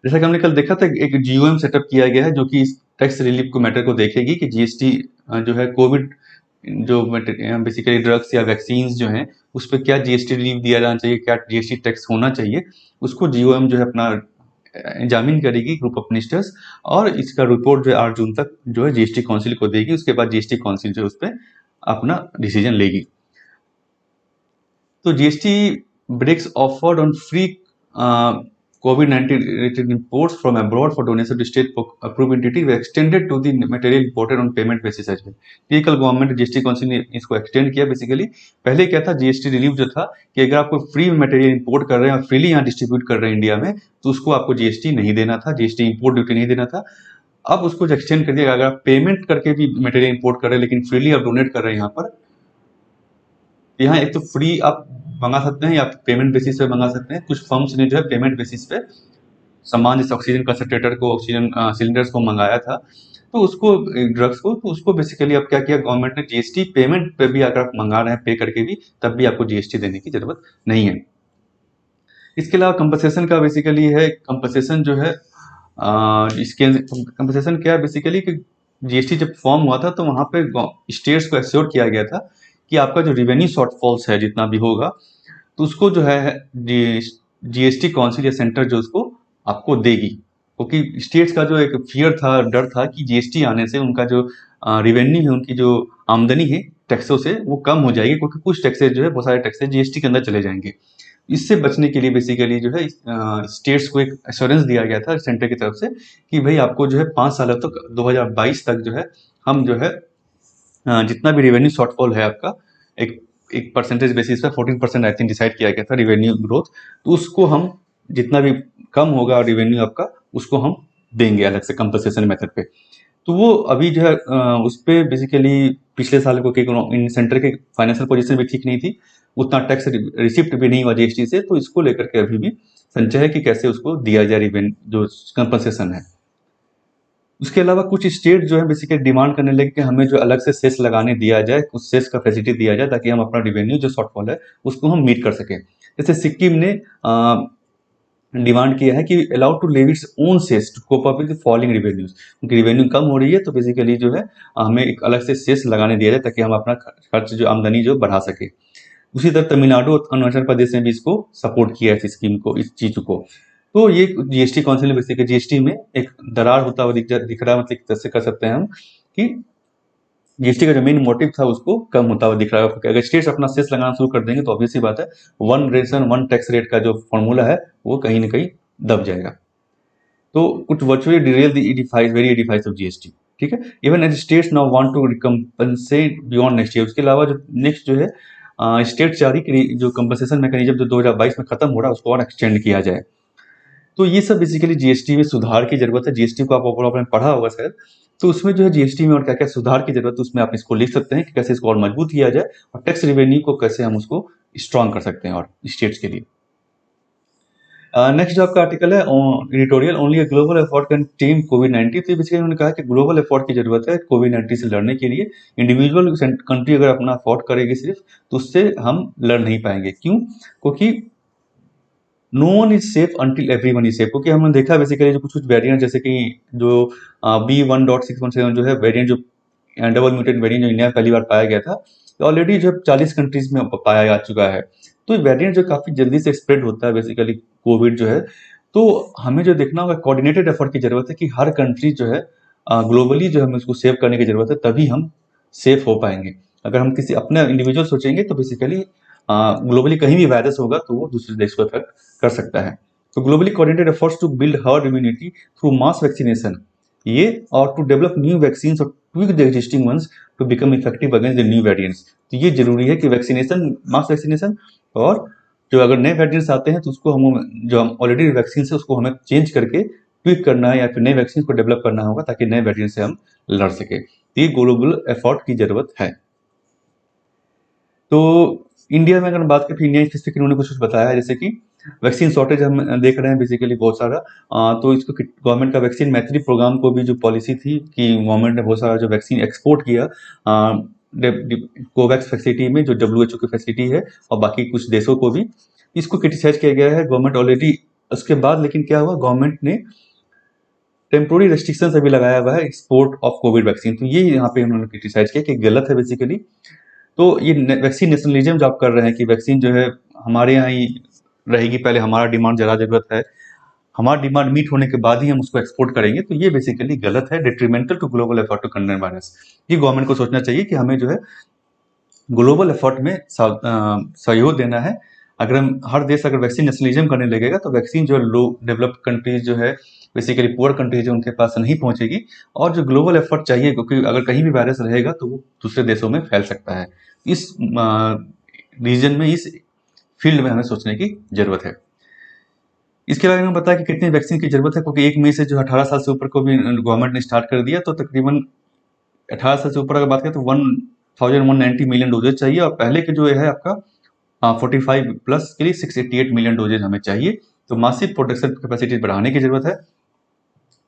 जैसा कि हमने कल देखा था, एक जीओएम सेटअप किया गया है जो कि इस टैक्स रिलीफ को मैटर को देखेगी कि जीएसटी जो है कोविड जो बेसिकली ड्रग्स या वैक्सीन जो हैं उस पर क्या जीएसटी रिलीफ दिया जाना चाहिए, क्या जीएसटी टैक्स होना चाहिए, उसको जीओएम जो है अपना एग्जामिन करेगी, ग्रुप ऑफ मिनिस्टर्स, और इसका रिपोर्ट जो है 8 जून तक जो है जीएसटी काउंसिल को देगी। उसके बाद जीएसटी काउंसिल जो है उस पर अपना डिसीजन लेगी। तो GST breaks offered on free COVID-19 related imports from abroad for donation to state approved entity were extended to the material imported on payment basis as well। ये कल गवर्नमेंट जीएसटी काउंसिल ने इसको extend किया। Basically पहले क्या था, GST relief जो था कि अगर आपको फ्री मटेरियल इंपोर्ट कर रहे हैं और फ्रीली यहाँ डिस्ट्रीब्यूट कर रहे हैं इंडिया में, तो उसको आपको जीएसटी नहीं देना था, जीएसटी इंपोर्ट ड्यूटी नहीं देना था। अब उसको एक्सटेंड कर दिया, अगर आप पेमेंट करके भी मटेरियल इंपोर्ट कर रहे हैं लेकिन फ्रीली आप डोनेट कर रहे हैं यहाँ एक तो फ्री आप मंगा सकते हैं या पेमेंट बेसिस पे मंगा सकते हैं। कुछ फर्म्स ने जो है पेमेंट बेसिस पे सामान जैसे ऑक्सीजन कंसंट्रेटर को, ऑक्सीजन सिलेंडर्स को मंगाया था, तो उसको ड्रग्स को, तो उसको बेसिकली अब क्या किया गवर्नमेंट ने, जीएसटी पेमेंट पे भी अगर आप मंगा रहे हैं पे करके भी, तब भी आपको जीएसटी देने की जरूरत नहीं है। इसके अलावा कंपनसेशन का बेसिकली है, कंपनसेशन जो है इसके कंपनसेशन क्या है बेसिकली कि जीएसटी जब फॉर्म हुआ था तो वहां पे स्टेट्स को एश्योर किया गया था कि आपका जो रिवेन्यू शॉर्टफॉल्स है जितना भी होगा, तो उसको जो है जीएसटी काउंसिल या सेंटर जो उसको आपको देगी, क्योंकि स्टेट्स का जो एक फियर था, डर था कि जीएसटी आने से उनका जो रिवेन्यू है, उनकी जो आमदनी है टैक्सों से, वो कम हो जाएगी, क्योंकि कुछ टैक्सेस जो है, बहुत सारे टैक्सेस जीएसटी के अंदर चले जाएंगे। इससे बचने के लिए बेसिकली जो है स्टेट्स को एक एश्योरेंस दिया गया था सेंटर की तरफ से कि भाई आपको जो है 5 सालों तक 2022 तक जो है हम जो है जितना भी रेवेन्यू शॉर्टफॉल है आपका, एक परसेंटेज बेसिस पे 14% आई थिंक डिसाइड किया गया था रेवेन्यू ग्रोथ, तो उसको हम जितना भी कम होगा रेवेन्यू आपका, उसको हम देंगे अलग से कंपनसेशन मेथड पे। तो वो अभी जो है उस पर बेसिकली पिछले साल को इन सेंटर के फाइनेंशियल पोजीशन भी ठीक नहीं थी, उतना टैक्स रिसिप्ट भी नहीं हुआ जीएसटी से, तो इसको लेकर के अभी भी संचय है कि कैसे उसको दिया जाए रेवेन्यू जो कंपनसेशन है। उसके अलावा कुछ स्टेट जो है बेसिकली डिमांड करने लगे कि हमें जो अलग से सेस लगाने दिया जाए, कुछ सेस का फैसिलिटी दिया जाए ताकि हम अपना रेवेन्यू जो शॉर्टफॉल है उसको हम मीट कर सकें। जैसे सिक्किम ने डिमांड किया है कि allowed to levy its own cess to cope up with falling revenues, उनकी रेवेन्यू कम हो रही है तो बेसिकली जो है हमें एक अलग से सेस लगाने दिया जाए ताकि हम अपना खर्च जो आमदनी जो बढ़ा सके। उसी तरह तमिलनाडु और अरुणाचल प्रदेश ने भी इसको सपोर्ट किया है, इस स्कीम को, इस चीज को। तो ये जीएसटी काउंसिल में बेसिकली जीएसटी में एक दरार होता हुआ दिख रहा है, मतलब कैसे कर सकते हैं हम कि जीएसटी का जो मेन मोटिव था उसको कम होता हुआ दिख रहा है, क्योंकि अगर स्टेट्स अपना सेस लगाना शुरू कर देंगे तो ऑब्वियस सी बात है one nation one tax rate का जो फॉर्मूला है वो कहीं ना कहीं दब जाएगा। तो कुछ virtually derail the edifice very edifice of GST, ठीक है। Even as states now want to recompensate beyond next year, उसके अलावा जो नेक्स्ट जो है स्टेट चाह रही कि जो कंपनसेशन मैकेनिज्म जो 2022 में खत्म हो रहा है उसको और एक्सटेंड किया जाए। तो ये सब बेसिकली जीएसटी में सुधार की जरूरत है। जीएसटी को आप आपने पढ़ा होगा शायद, तो उसमें जो है जीएसटी में और क्या क्या सुधार की जरूरत है उसमें आप इसको लिख सकते हैं कि कैसे इसको और मजबूत किया जाए और टैक्स रेवेन्यू को कैसे हम उसको स्ट्रांग कर सकते हैं और स्टेट्स के लिए। नेक्स्ट जो आपका आर्टिकल है editorial only global effort can tame कोविड-19। तो बेसिकली उन्होंने कहा कि ग्लोबल एफर्ट की जरूरत है कोविड-19 से लड़ने के लिए। इंडिविजुअल कंट्री अगर अपना एफर्ट करेगी सिर्फ तो उससे हम लड़ नहीं पाएंगे। क्यों? क्योंकि no one is safe until everyone is safe. क्योंकि हमने देखा बेसिकली जो कुछ कुछ वेरिएंट जैसे कि जो B1.617 जो है वेरिएंट, जो डबल म्यूटेंट वेरिएंट जो इंडिया में पहली बार पाया गया था, ऑलरेडी जो 40 कंट्रीज में पाया जा चुका है। तो ये वेरिएंट जो काफी जल्दी से स्प्रेड होता है बेसिकली कोविड जो है, तो हमें जो देखना होगा कोऑर्डिनेटेड एफर्ट की जरूरत है कि हर कंट्री जो है ग्लोबली जो हमें उसको सेव करने की जरूरत है, तभी हम सेफ हो पाएंगे। अगर हम किसी अपने इंडिविजुअल सोचेंगे तो बेसिकली ग्लोबली कहीं भी वायरस होगा तो वो दूसरे देश को इफेक्ट कर सकता है। तो globally coordinated efforts to build herd immunity through mass vaccination, ये और टू डेवलप न्यू वैक्सीन और tweak the existing ones to become effective against the new variants. तो ये जरूरी है कि वैक्सीनेशन, मास वैक्सीनेशन, और जो अगर नए वेरिएंट्स आते हैं तो उसको हम जो हम ऑलरेडी वैक्सीन है उसको हमें चेंज करके ट्विक करना है या फिर नए वैक्सीन को डेवलप करना होगा ताकि नए वेरिएंट से हम लड़ सके। ये ग्लोबल एफर्ट की जरूरत है। तो इंडिया में अगर बात करें, इंडिया स्पेसिफिक उन्होंने कुछ बताया है, जैसे कि वैक्सीन शॉर्टेज हम देख रहे हैं बेसिकली बहुत सारा। तो इसको गवर्नमेंट का वैक्सीन मैत्री प्रोग्राम को भी जो पॉलिसी थी कि गवर्नमेंट ने बहुत सारा जो वैक्सीन एक्सपोर्ट किया कोवैक्स फैसिलिटी में जो WHO की फैसिलिटी है और बाकी कुछ देशों को भी, इसको क्रिटिसाइज किया गया है गवर्नमेंट ऑलरेडी। उसके बाद लेकिन क्या हुआ, गवर्नमेंट ने टेम्पोररी रेस्ट्रिक्शन अभी लगाया हुआ है एक्सपोर्ट ऑफ कोविड वैक्सीन। तो ये यहाँ पे उन्होंने क्रिटिसाइज किया कि गलत है बेसिकली। तो ये वैक्सीन नेशनलिज्म जो आप कर रहे हैं कि वैक्सीन जो है हमारे यहाँ ही रहेगी, पहले हमारा डिमांड ज़्यादा जरूरत है, हमारा डिमांड मीट होने के बाद ही हम उसको एक्सपोर्ट करेंगे, तो ये बेसिकली गलत है, detrimental to global effort to contain virus. ये गवर्नमेंट को सोचना चाहिए कि हमें जो है ग्लोबल एफर्ट में सहयोग देना है। अगर हम हर देश अगर वैक्सीन नेशनलिज्म करने लगेगा तो वैक्सीन जो लो डेवलप्ड कंट्रीज जो है बेसिकली पुअर कंट्रीज जो उनके पास नहीं पहुंचेगी, और जो ग्लोबल एफर्ट चाहिए, क्योंकि अगर कहीं भी वायरस रहेगा तो वो दूसरे देशों में फैल सकता है। इस रीजन में, इस फील्ड में हमें सोचने की जरूरत है। इसके बारे में बताया कि कितनी वैक्सीन की जरूरत है, क्योंकि 1 मई से जो 18 साल से ऊपर को भी गवर्नमेंट ने स्टार्ट कर दिया, तो तकरीबन 18 साल से ऊपर अगर बात करें तो 1190 मिलियन डोजेज चाहिए, और पहले के जो है आपका 45 प्लस के लिए 688 मिलियन डोजेज हमें चाहिए। तो मासिव प्रोडक्शन कैपेसिटी बढ़ाने की जरूरत है।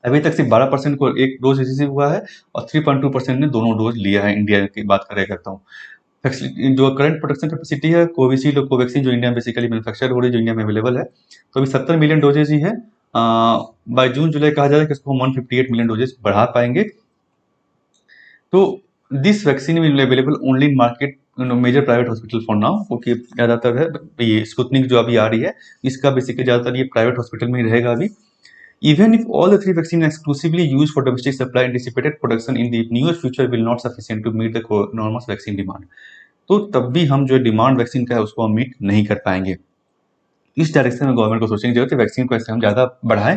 अभी तक सिर्फ 12% को एक डोज रिसीव हुआ है और 3.2% ने दोनों डोज लिया है। इंडिया की बात करें करता हूँ, जो करंट प्रोडक्शन कैपेसिटी है कोविशील्ड और कोवैक्सीन जो इंडिया में बेसिकली मैन्युफैक्चर हो रही है, जो इंडिया में अवेलेबल है, तो अभी 70 मिलियन डोजेज ही है। बाय जून जुलाई कहा जा रहा है कि इसको हम 158 मिलियन डोजेज बढ़ा पाएंगे। तो this vaccine will available only in market major private hospital for now, क्योंकि ज्यादातर है ये स्पुतनिक जो अभी आ रही है इसका बेसिकली ज्यादातर ये प्राइवेट हॉस्पिटल में ही रहेगा अभी। Even if all the three vaccines are exclusively used for domestic supply, anticipated production in the near future will not sufficient to meet the enormous vaccine demand. तो तब भी हम जो डिमांड वैक्सीन का है उसको हम मीट नहीं कर पाएंगे। इस डायरेक्शन में गवर्नमेंट को सोचने की जरूरत है, वैक्सीन को कैसे हम ज्यादा बढ़ाएं।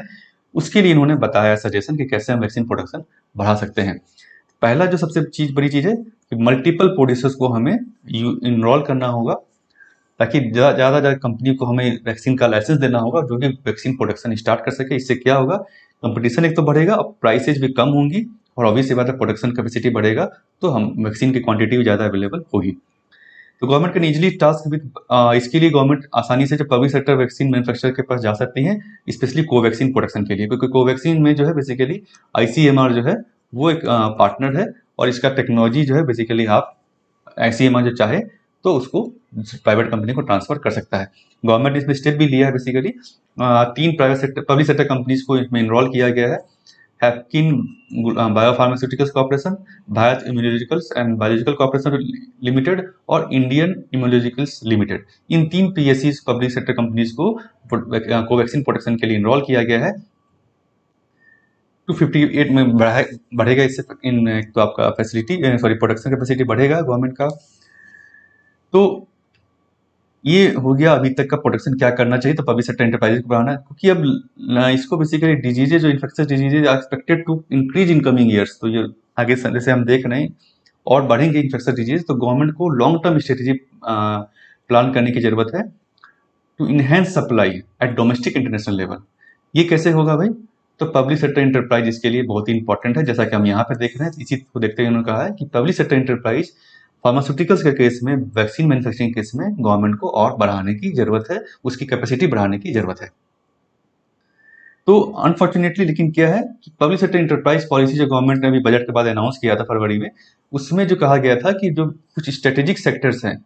उसके लिए इन्होंने बताया सजेशन कि कैसे हम वैक्सीन प्रोडक्शन बढ़ा सकते हैं। पहला जो सबसे बड़ी चीज है कि मल्टीपल प्रोड्यूसर्स को हमें इनरोल करना होगा, ताकि ज़्यादा कंपनी को हमें वैक्सीन का लाइसेंस देना होगा जो कि वैक्सीन प्रोडक्शन स्टार्ट कर सके। इससे क्या होगा, कंपटीशन एक तो बढ़ेगा और प्राइसेज भी कम होंगी, और ऑब्वियसली बात है प्रोडक्शन कैपेसिटी बढ़ेगा तो हम वैक्सीन की क्वांटिटी भी ज़्यादा अवेलेबल होगी। तो government can easily task with, इसके लिए गवर्नमेंट आसानी से जो पब्लिक सेक्टर वैक्सीन मैन्युफैक्चरर के पास जा सकती है, स्पेशली कोवैक्सीन प्रोडक्शन के लिए, क्योंकि कोवैक्सीन में जो है बेसिकली ICMR जो है वो एक पार्टनर है, और इसका टेक्नोलॉजी जो है बेसिकली आप ICMR जो चाहे तो उसको प्राइवेट कंपनी को ट्रांसफर कर सकता है। गवर्नमेंट ने इसमें स्टेप भी लिया है basically. 3 private sector public sector companies को इसमें इनरोल किया गया है। Haffkine biopharmaceuticals corporation, Bharat immunologicals and biological corporation limited और इंडियन इम्यूनोलॉजिकल्स लिमिटेड, इन 3 PSCs पब्लिक सेक्टर कंपनीज को कोवैक्सीन प्रोडक्शन के लिए इनरोल किया गया है। 258 में बढ़ेगा इससे इन तो आपका फैसिलिटी प्रोडक्शन कैपेसिटी बढ़ेगा गवर्नमेंट का। तो ये हो गया अभी तक का प्रोटेक्शन क्या करना चाहिए, तो पब्लिक सेक्टर एंटरप्राइजेज को बढ़ाना है, क्योंकि अब इसको बेसिकली डिजीजेज जो infectious diseases are expected to increase in coming years. तो ये आगे जैसे हम देख रहे हैं और बढ़ेंगे इन्फेक्शियस डिजीज, तो गवर्नमेंट को लॉन्ग टर्म स्ट्रेटेजी प्लान करने की जरूरत है to enhance supply at domestic international level. ये कैसे होगा भाई? तो पब्लिक सेक्टर एंटरप्राइज इसके लिए बहुत ही इंपॉर्टेंट है, जैसा कि हम यहाँ पे देख रहे हैं। इसी को देखते हुए उन्होंने कहा है कि पब्लिक सेक्टर एंटरप्राइज फार्मास्यूटिकल्स के केस में, वैक्सीन मैन्युफैक्चरिंग केस में गवर्नमेंट को और बढ़ाने की जरूरत है, उसकी कैपेसिटी बढ़ाने की जरूरत है। तो अनफॉर्चुनेटली लेकिन क्या है कि पब्लिक सेक्टर इंटरप्राइज पॉलिसी जो गवर्नमेंट ने अभी बजट के बाद अनाउंस किया था फरवरी में, उसमें जो कहा गया था कि जो कुछ स्ट्रेटेजिक सेक्टर्स हैं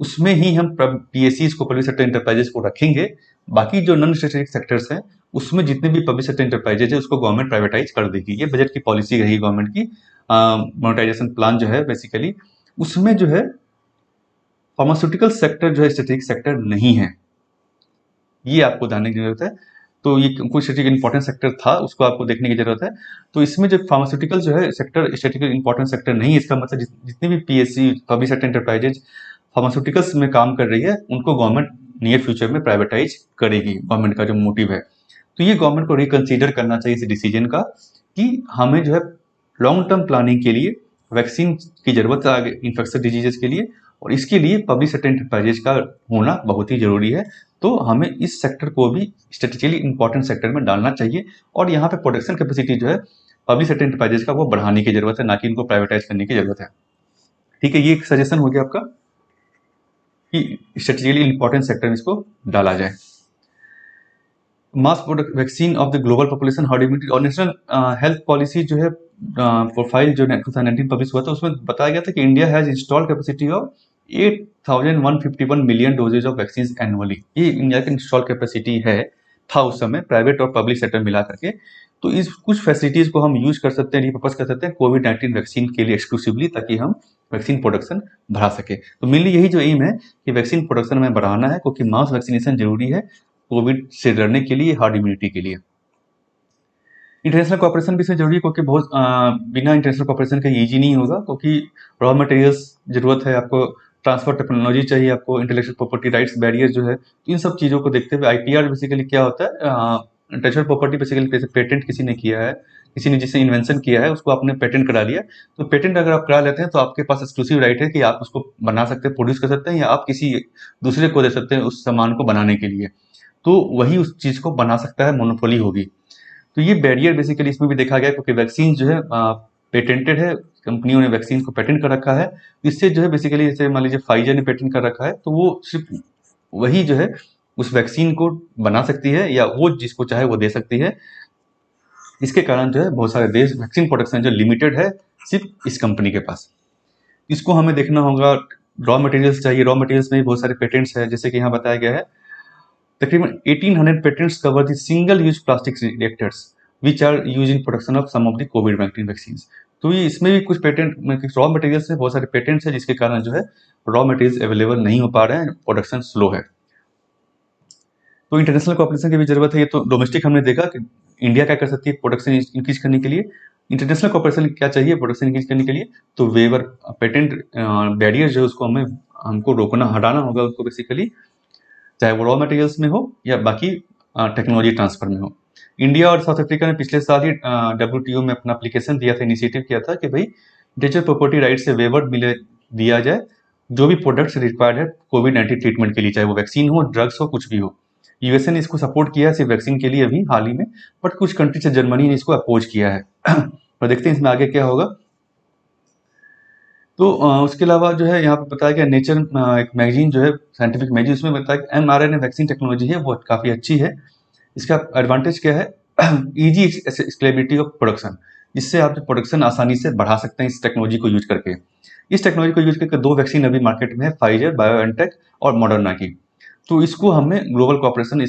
उसमें ही हम पीएससी को, पब्लिक सेक्टर इंटरप्राइजेस को रखेंगे। बाकी जो नॉन स्ट्रेटेजिक सेक्टर्स हैं उसमें जितने भी पब्लिक सेक्टर इंटरप्राइजेज है उसको गवर्नमेंट प्राइवेटाइज कर देगी। ये बजट की पॉलिसी रही गवर्नमेंट की। मोनेटाइजेशन प्लान जो है बेसिकली उसमें जो है फार्मास्यूटिकल सेक्टर जो है स्ट्रेटेजिक सेक्टर नहीं है, ये आपको जानने की जरूरत है। तो ये कुछ स्ट्रेटेजिक इंपॉर्टेंट सेक्टर था, उसको आपको देखने की जरूरत है। तो इसमें जो फार्मास्यूटिकल जो है सेक्टर स्ट्रेटेजिक इंपॉर्टेंट सेक्टर नहीं है, इसका मतलब जितनी भी PSC public sector enterprises pharmaceuticals में काम कर रही है उनको गवर्नमेंट नियर फ्यूचर में प्राइवेटाइज करेगी। गवर्नमेंट का जो मोटिव है, तो ये गवर्नमेंट को रिकंसीडर करना चाहिए इस डिसीजन का कि हमें जो है लॉन्ग टर्म प्लानिंग के लिए वैक्सीन की जरूरत है आगे इन्फेक्शियस डिजीजेस के लिए, और इसके लिए पब्लिक सेक्टर इंटरप्राइजेज का होना बहुत ही जरूरी है। तो हमें इस सेक्टर को भी स्ट्रेटेजिकली इंपॉर्टेंट सेक्टर में डालना चाहिए, और यहाँ पे प्रोडक्शन कैपेसिटी जो है पब्लिक सेक्टर इंटरप्राइजेज का वो बढ़ाने की जरूरत है, ना कि इनको प्राइवेटाइज करने की जरूरत है। ठीक है, ये एक सजेशन हो गया आपका कि स्ट्रेटेजिकली इंपॉर्टेंट सेक्टर में इसको डाला जाए। मास product vaccine of the global population hard immunity और नेशनल हेल्थ पॉलिसी जो है प्रोफाइल जो 2019 पब्लिश हुआ था, उसमें बताया गया था कि India has installed capacity of 8,151 million doses of vaccine annually. ये इंडिया की इंस्टॉल कैपेसिटी है, था उस समय, प्राइवेट और पब्लिक सेक्टर मिला करके। तो इस कुछ फैसिलिटीज को हम यूज कर सकते हैं, रिपर्पस कर सकते हैं कोविड-19 वैक्सीन के लिए एक्सक्लूसिवली, ताकि हम वैक्सीन प्रोडक्शन बढ़ा सके। तो मेनली यही जो एम है कि वैक्सीन प्रोडक्शन में बढ़ाना है, क्योंकि मास वैक्सीनेशन जरूरी है कोविड से लड़ने के लिए, हार्ड इम्यूनिटी के लिए। इंटरनेशनल कॉपरेशन भी इसमें जरूरी है, क्योंकि बहुत बिना इंटरनेशनल कॉपरेशन के ईजी नहीं होगा, क्योंकि रॉ मटेरियल्स जरूरत है आपको, ट्रांसफर टेक्नोलॉजी चाहिए आपको, इंटेलेक्चुअल प्रॉपर्टी राइट्स बैरियर जो है, तो इन सब चीज़ों को देखते हुए आईपीआर बेसिकली क्या होता है, इंटेलेक्चुअल प्रॉपर्टी बेसिकली जैसे पेटेंट किसी ने किया है, किसी ने जिसने इन्वेंशन किया है उसको आपने पेटेंट करा लिया, तो पेटेंट अगर आप करा लेते हैं तो आपके पास एक्सक्लूसिव राइट है कि आप उसको बना सकते हैं, प्रोड्यूस कर सकते हैं, या आप किसी दूसरे को दे सकते हैं उस सामान को बनाने के लिए, तो वही उस चीज़ को बना सकता है, मोनोपोली होगी। तो ये बैरियर बेसिकली इसमें भी देखा गया, क्योंकि वैक्सीन जो है पेटेंटेड है, कंपनियों ने वैक्सीन को पेटेंट कर रखा है। इससे जो है बेसिकली जैसे मान लीजिए फाइजर ने पेटेंट कर रखा है, तो वो सिर्फ वही जो है उस वैक्सीन को बना सकती है, या वो जिसको चाहे वो दे सकती है। इसके कारण जो है बहुत सारे देश वैक्सीन प्रोडक्शन जो लिमिटेड है सिर्फ इस कंपनी के पास। इसको हमें देखना होगा। रॉ मटेरियल्स चाहिए, रॉ मटेरियल्स में भी बहुत सारे पेटेंट्स है, जैसे कि यहाँ बताया गया है तकरीबन 1800 patents cover the single-use plastic reactors which are used in production of some of the COVID-19 vaccines। तो ये इसमें भी कुछ पेटेंट, रॉ मटेरियल्स में बहुत सारे पेटेंट्स है, जिसके कारण जो है रॉ मटेरियल्स अवेलेबल नहीं हो पा रहे हैं, प्रोडक्शन स्लो है। तो इंटरनेशनल कॉपरेशन की भी जरूरत है। ये तो डोमेस्टिक हमने देखा कि इंडिया क्या कर सकती है प्रोडक्शन इंक्रीज करने के लिए। इंटरनेशनल कॉपरेशन क्या चाहिए प्रोडक्शन इंक्रीज करने के लिए? तो वेवर पेटेंट बैरियर जो है उसको हमको रोकना, हटाना होगा उसको बेसिकली, चाहे वो रॉ मटेरियल्स में हो या बाकी टेक्नोलॉजी ट्रांसफर में हो। इंडिया और साउथ अफ्रीका ने पिछले साल ही WTO में अपना एप्लीकेशन दिया था, इनिशिएटिव किया था कि भाई इंटेलेक्चुअल प्रॉपर्टी राइट से वेवर मिले दिया जाए जो भी प्रोडक्ट्स रिक्वायर्ड है कोविड-19 ट्रीटमेंट के लिए, चाहे वो वैक्सीन हो, ड्रग्स हो, कुछ भी हो। यूएसए ने इसको सपोर्ट किया है सिर्फ वैक्सीन के लिए अभी हाल ही में, बट कुछ कंट्री से जर्मनी ने इसको अपोज किया है। तो देखते हैं इसमें आगे क्या होगा। तो उसके अलावा जो है यहाँ पे बताया गया नेचर एक मैगजीन जो है साइंटिफिक मैगजीन, उसमें बताया कि mRNA वैक्सीन टेक्नोलॉजी है वो काफ़ी अच्छी है। इसका एडवांटेज क्या है? इजी स्केलेबिलिटी ऑफ प्रोडक्शन, जिससे आप प्रोडक्शन आसानी से बढ़ा सकते हैं इस टेक्नोलॉजी को यूज करके। इस टेक्नोलॉजी को यूज करके 2 वैक्सीन अभी मार्केट में है, फाइजर बायोएनटेक और मॉडर्ना की। तो इसको हमें ग्लोबल कॉपरेशन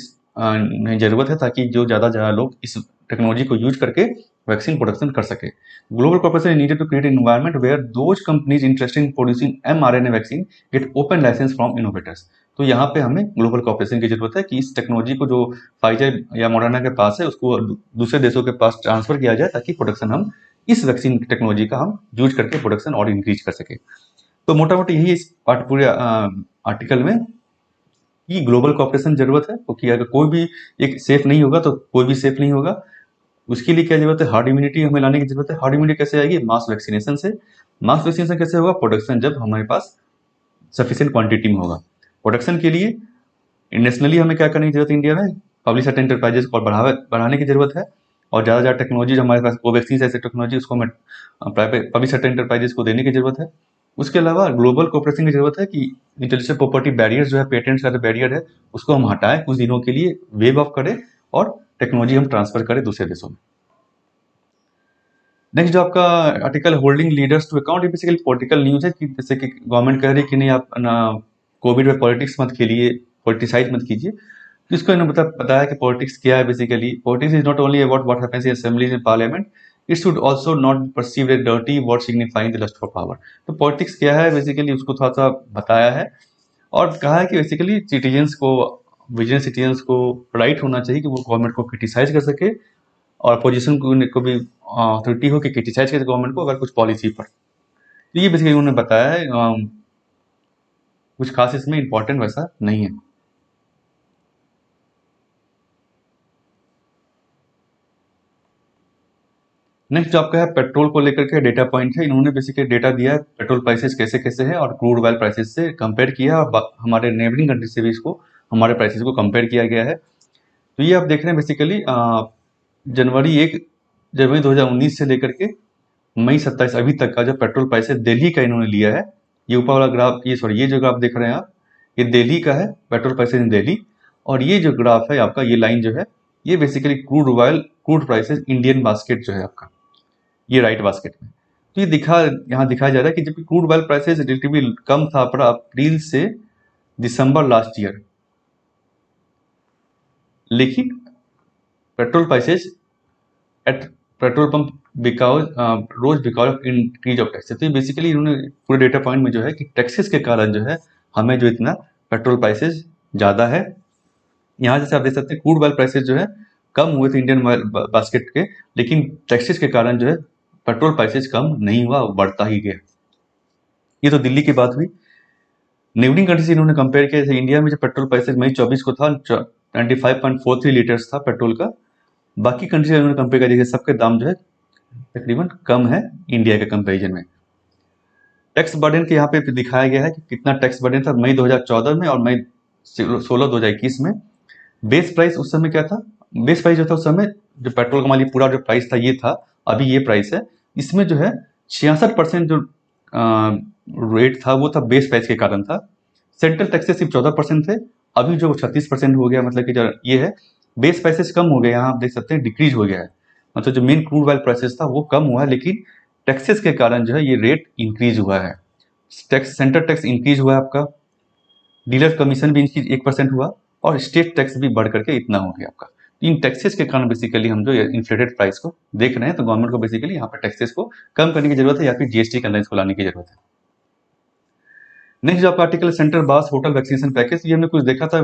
में जरूरत है, ताकि जो ज़्यादा लोग इस टेक्नोलॉजी को यूज करके वैक्सीन प्रोडक्शन कर सके। Global cooperation is needed to create environment where those companies interested in producing mRNA vaccine get open licence from innovators. तो यहाँ पे हमें ग्लोबल कॉपरेशन की जरूरत है कि इस टेक्नोलॉजी को जो फाइजर या मॉडर्ना के पास है उसको दूसरे देशों के पास ट्रांसफर किया जाए, ताकि प्रोडक्शन हम इस वैक्सीन टेक्नोलॉजी का हम यूज करके प्रोडक्शन और इंक्रीज कर सके। तो मोटा मोटी यही इस पार्ट पूरे आर्टिकल में कि ग्लोबल कॉपरेशन जरूरत है, क्योंकि अगर कोई भी एक सेफ नहीं होगा तो कोई भी सेफ नहीं होगा। उसके लिए क्या जरूरत है, हार्ड इम्यूनिटी हमें लाने की जरूरत है। हार्ड इम्यूनिटी कैसे आएगी, मास वैक्सीनेशन से। मास वैक्सीनेशन कैसे होगा, प्रोडक्शन जब हमारे पास सफिशिएंट क्वांटिटी में होगा। प्रोडक्शन के लिए नेशनली हमें क्या करने की जरूरत है, इंडिया में पब्लिक सेक्टर एंटरप्राइजेस को बढ़ाने की जरूरत है, और ज़्यादा टेक्नोलॉजी हमारे पास कोवैक्सीन ऐसे टेक्नोलॉजी उसको हमें प्राइवेट पब्लिक सेक्टर एंटरप्राइजेस को देने की जरूरत है। उसके अलावा ग्लोबल कोऑपरेशन की जरूरत है कि इंटेलेक्चुअल प्रॉपर्टी बैरियर जो है, पेटेंट्स का जो बैरियर है, उसको हम हटाएं कुछ दिनों के लिए, वेव ऑफ करें और टेक्नोलॉजी हम ट्रांसफर करें दूसरे देशों में। नेक्स्ट जो आपका article, holding leaders to account, ये बेसिकली पॉलिटिकल न्यूज है कि जैसे कि गवर्नमेंट कह रही है कि नहीं आप ना कोविड में पॉलिटिक्स मत खेलिए, पॉलिटिसाइज मत कीजिए। तो इसको इन्होंने बताया कि पॉलिटिक्स क्या है। Basically politics is not only about what happens in assemblies in parliament, it should also not be perceived as dirty word signifying the lust for power. तो पॉलिटिक्स क्या है बेसिकली उसको थोड़ा सा बताया है, और कहा है कि बेसिकली सिटीजन्स को, विजिलेंट सिटीजन्स को राइट होना चाहिए कि वो गवर्नमेंट को क्रिटिसाइज कर सके, और अपोजिशन को भी अथॉरिटी हो कि क्रिटिसाइज करे गवर्नमेंट को अगर कुछ पॉलिसी पर। तो ये बेसिकली उन्होंने बताया है, कुछ खास इसमें इंपॉर्टेंट वैसा नहीं है। नेक्स्ट जो आपका है पेट्रोल को लेकर के डेटा पॉइंट है। इन्होंने बेसिकली डेटा दिया है पेट्रोल प्राइसेस कैसे कैसे है, और क्रूड ऑयल प्राइसेस से कंपेयर किया है, और हमारे नेबरिंग कंट्री से भी इसको हमारे प्राइसेस को कंपेयर किया गया है। तो ये आप देख रहे हैं बेसिकली जनवरी 2019 से लेकर के मई 27 अभी तक का जो पेट्रोल प्राइस है दिल्ली का इन्होंने लिया है। ये ऊपर वाला ग्राफ, ये जो ग्राफ देख रहे हैं आप, ये दिल्ली का है, पेट्रोल प्राइसेस इन दिल्ली। और ये जो ग्राफ है आपका, ये लाइन जो है, ये basically crude prices Indian basket जो है आपका, ये राइट बास्केट में। तो ये यहाँ दिखाया जा रहा है कि जबकि क्रूड ऑयल प्राइसेस रिलेटिवली कम था पर अप्रैल से दिसंबर लास्ट ईयर, लेकिन petrol prices at petrol pump because rose because of increase of taxes. तो बेसिकली इन्होंने पूरे डेटा पॉइंट में जो है कि टैक्सेस के कारण जो है हमें जो इतना पेट्रोल प्राइसेस ज़्यादा है। यहाँ जैसे आप देख सकते हैं क्रूड ऑयल प्राइसेस जो है कम हुए थे इंडियन बास्केट के, लेकिन टैक्सेस के कारण जो है पेट्रोल प्राइसेस कम नहीं हुआ, बढ़ता ही गया। ये तो दिल्ली की बात हुई। नेबरिंग कंट्री से इन्होंने कंपेयर किया, जैसे इंडिया में जो पेट्रोल प्राइसेस मई 24 को था 95.43 लीटर्स था पेट्रोल का। बाकी कंट्री से इन्होंने कंपेयर किया, सबके दाम जो है तकरीबन कम है इंडिया के कंपैरिजन में। टैक्स बर्डन के यहाँ पे दिखाया गया है कि कितना टैक्स बर्डन था मई 2014 में और मई 16 2021 में। बेस प्राइस उस समय क्या था, बेस प्राइस जो था उस समय जो पेट्रोल का मालिक पूरा जो प्राइस था ये था, अभी ये प्राइस है। इसमें जो है 66% जो रेट था वो था बेस प्राइस के कारण था। सेंट्रल टैक्सेस सिर्फ 14% थे, अभी जो 36% हो गया, मतलब कि जो ये है बेस प्राइसेस कम हो गए, यहाँ आप देख सकते हैं डिक्रीज हो गया है। मतलब जो मेन क्रूड ऑयल प्राइसेस था वो कम हुआ है, लेकिन टैक्सेस के कारण जो है ये रेट इंक्रीज हुआ है। टैक्स, सेंट्रल टैक्स इंक्रीज हुआ है आपका, डीलर कमीशन भी इंक्रीज 1% हुआ, और स्टेट टैक्स भी बढ़ करके इतना हो गया आपका। इन टैक्सेस के कारण बेसिकली हम जो इन्फ्लेटेड प्राइस को देख रहे हैं, तो गवर्नमेंट को बेसिकली यहाँ पर टैक्सेस को कम करने की जरूरत है, या फिर जीएसटी के अंदर इसको लाने की जरूरत है। नेक्स्ट जो आपका आर्टिकल सेंट्रल बास होटल वैक्सीनेशन पैकेज, ये हमने कुछ देखा था,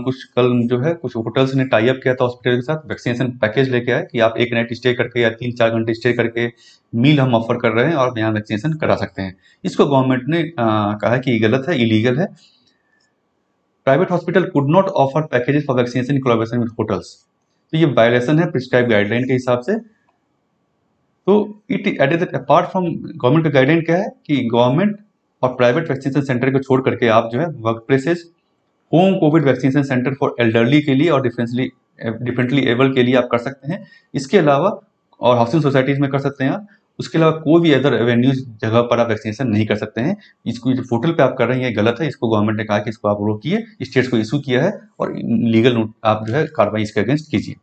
कुछ कल जो है कुछ होटल्स ने टाई अप किया था हॉस्पिटल के साथ, वैक्सीनेशन पैकेज लेके आए कि आप एक नाइट स्टे करके या 3-4 घंटे स्टे करके मील हम ऑफर कर रहे हैं और यहाँ वैक्सीनेशन करा सकते हैं। इसको गवर्नमेंट ने कहा कि ये गलत है, इलीगल है। Private hospital could not offer packages for vaccination in collaboration with hotels. तो ये वायलेशन है प्रिस्क्राइब गाइडलाइन के हिसाब से। तो it added apart from government का गाइडलाइन क्या है कि गवर्नमेंट और प्राइवेट वैक्सीनेशन सेंटर को छोड़ करके आप जो है work places, home Covid vaccination centre for elderly के लिए और डिफरेंटली एबल के लिए आप कर सकते हैं। इसके अलावा और हाउसिंग सोसाइटीज में कर सकते हैं आप। उसके अलावा कोई भी अदर एवेन्यूज जगह पर आप वैक्सीनेशन नहीं कर सकते हैं। इसको जो पोर्टल पे आप कर रहे हैं ये गलत है, इसको गवर्नमेंट ने कहा कि इसको आप रोकिए, स्टेट्स को इशू किया है, और लीगल आप जो है कार्रवाई इसके अगेंस्ट कीजिए।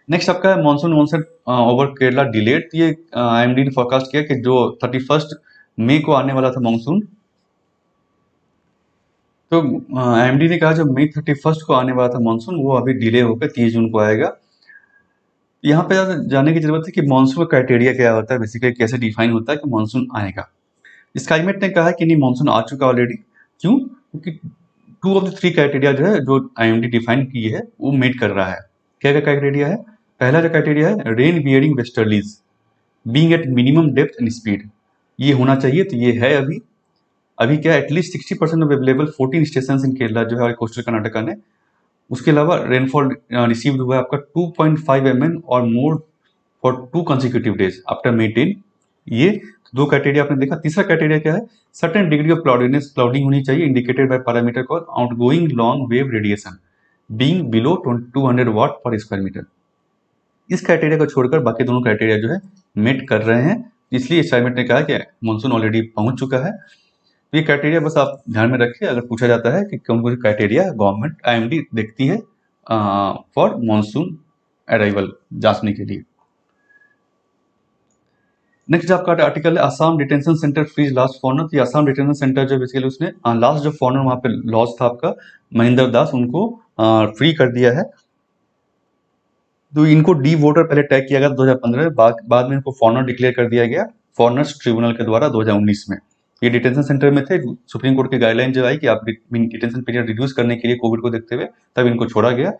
नेक्स्ट आपका है मानसून ओवर केरला डिलेड। ये आईएमडी ने फोरकास्ट किया कि जो 31 मई को आने वाला था मानसून, तो आईएमडी ने कहा जो मई 31 को आने वाला था मानसून वो अभी डिले होकर 30 जून को आएगा। यहाँ पे जानने की जरूरत है कि मानसून का क्राइटेरिया क्या होता है, बेसिकली कैसे डिफाइन होता है कि मानसून आएगा। स्काईमेट ने कहा है कि नहीं मानसून आ चुका ऑलरेडी। क्यों? क्योंकि 2 ऑफ द 3 क्राइटेरिया जो है जो आईएमडी डिफाइन की है वो मीट कर रहा है। क्या क्या क्राइटेरिया है? पहला जो क्राइटेरिया है rain bearing westerlies being at minimum depth and speed, ये होना चाहिए, तो ये है अभी। अभी क्या है, एटलीस्ट 60% ऑफ अवेलेबल 14 स्टेशन इन केरला जो है और कोस्टल कर्नाटका ने। उसके अलावा रेनफॉल रिसीव्ड हुआ है आपका 2.5 mm और more for 2 consecutive days after May 10। ये 2 क्राइटेरिया आपने देखा। तीसरा क्राइटेरिया क्या है, certain degree of cloudiness, clouding होनी चाहिए indicated by parameter called outgoing long wave radiation being below 200 वाट पर स्क्वायर मीटर। इस क्राइटेरिया को छोड़कर बाकी दोनों क्राइटेरिया जो है मेट कर रहे हैं, इसलिए एस्टीमेट ने कहा कि मानसून ऑलरेडी पहुंच चुका है। तो ये क्राइटेरिया बस आप ध्यान में रखिए, अगर पूछा जाता है कि कौन कौन से क्राइटेरिया गवर्नमेंट IMD देखती है फॉर मानसून अराइवल जांचने के लिए। नेक्स्ट आपका आर्टिकल है Assam detention centre frees last foreigner. तो आसाम डिटेंशन सेंटर जो बेसिकली उसने लास्ट जो फॉरनर वहां पे लॉस था आपका महेंद्र दास, उनको फ्री कर दिया है। तो इनको डी वोटर पहले टैग किया गया 2015 में, बाद में इनको फॉरनर डिक्लेयर कर दिया गया फॉरनर्स ट्रिब्यूनल के द्वारा 2019 में। ये डिटेंशन सेंटर में थे, सुप्रीम कोर्ट की गाइडलाइन जो आई कि आप डिटेंशन पीरियड रिड्यूस करने के लिए कोविड को देखते हुए तब इनको छोड़ा गया।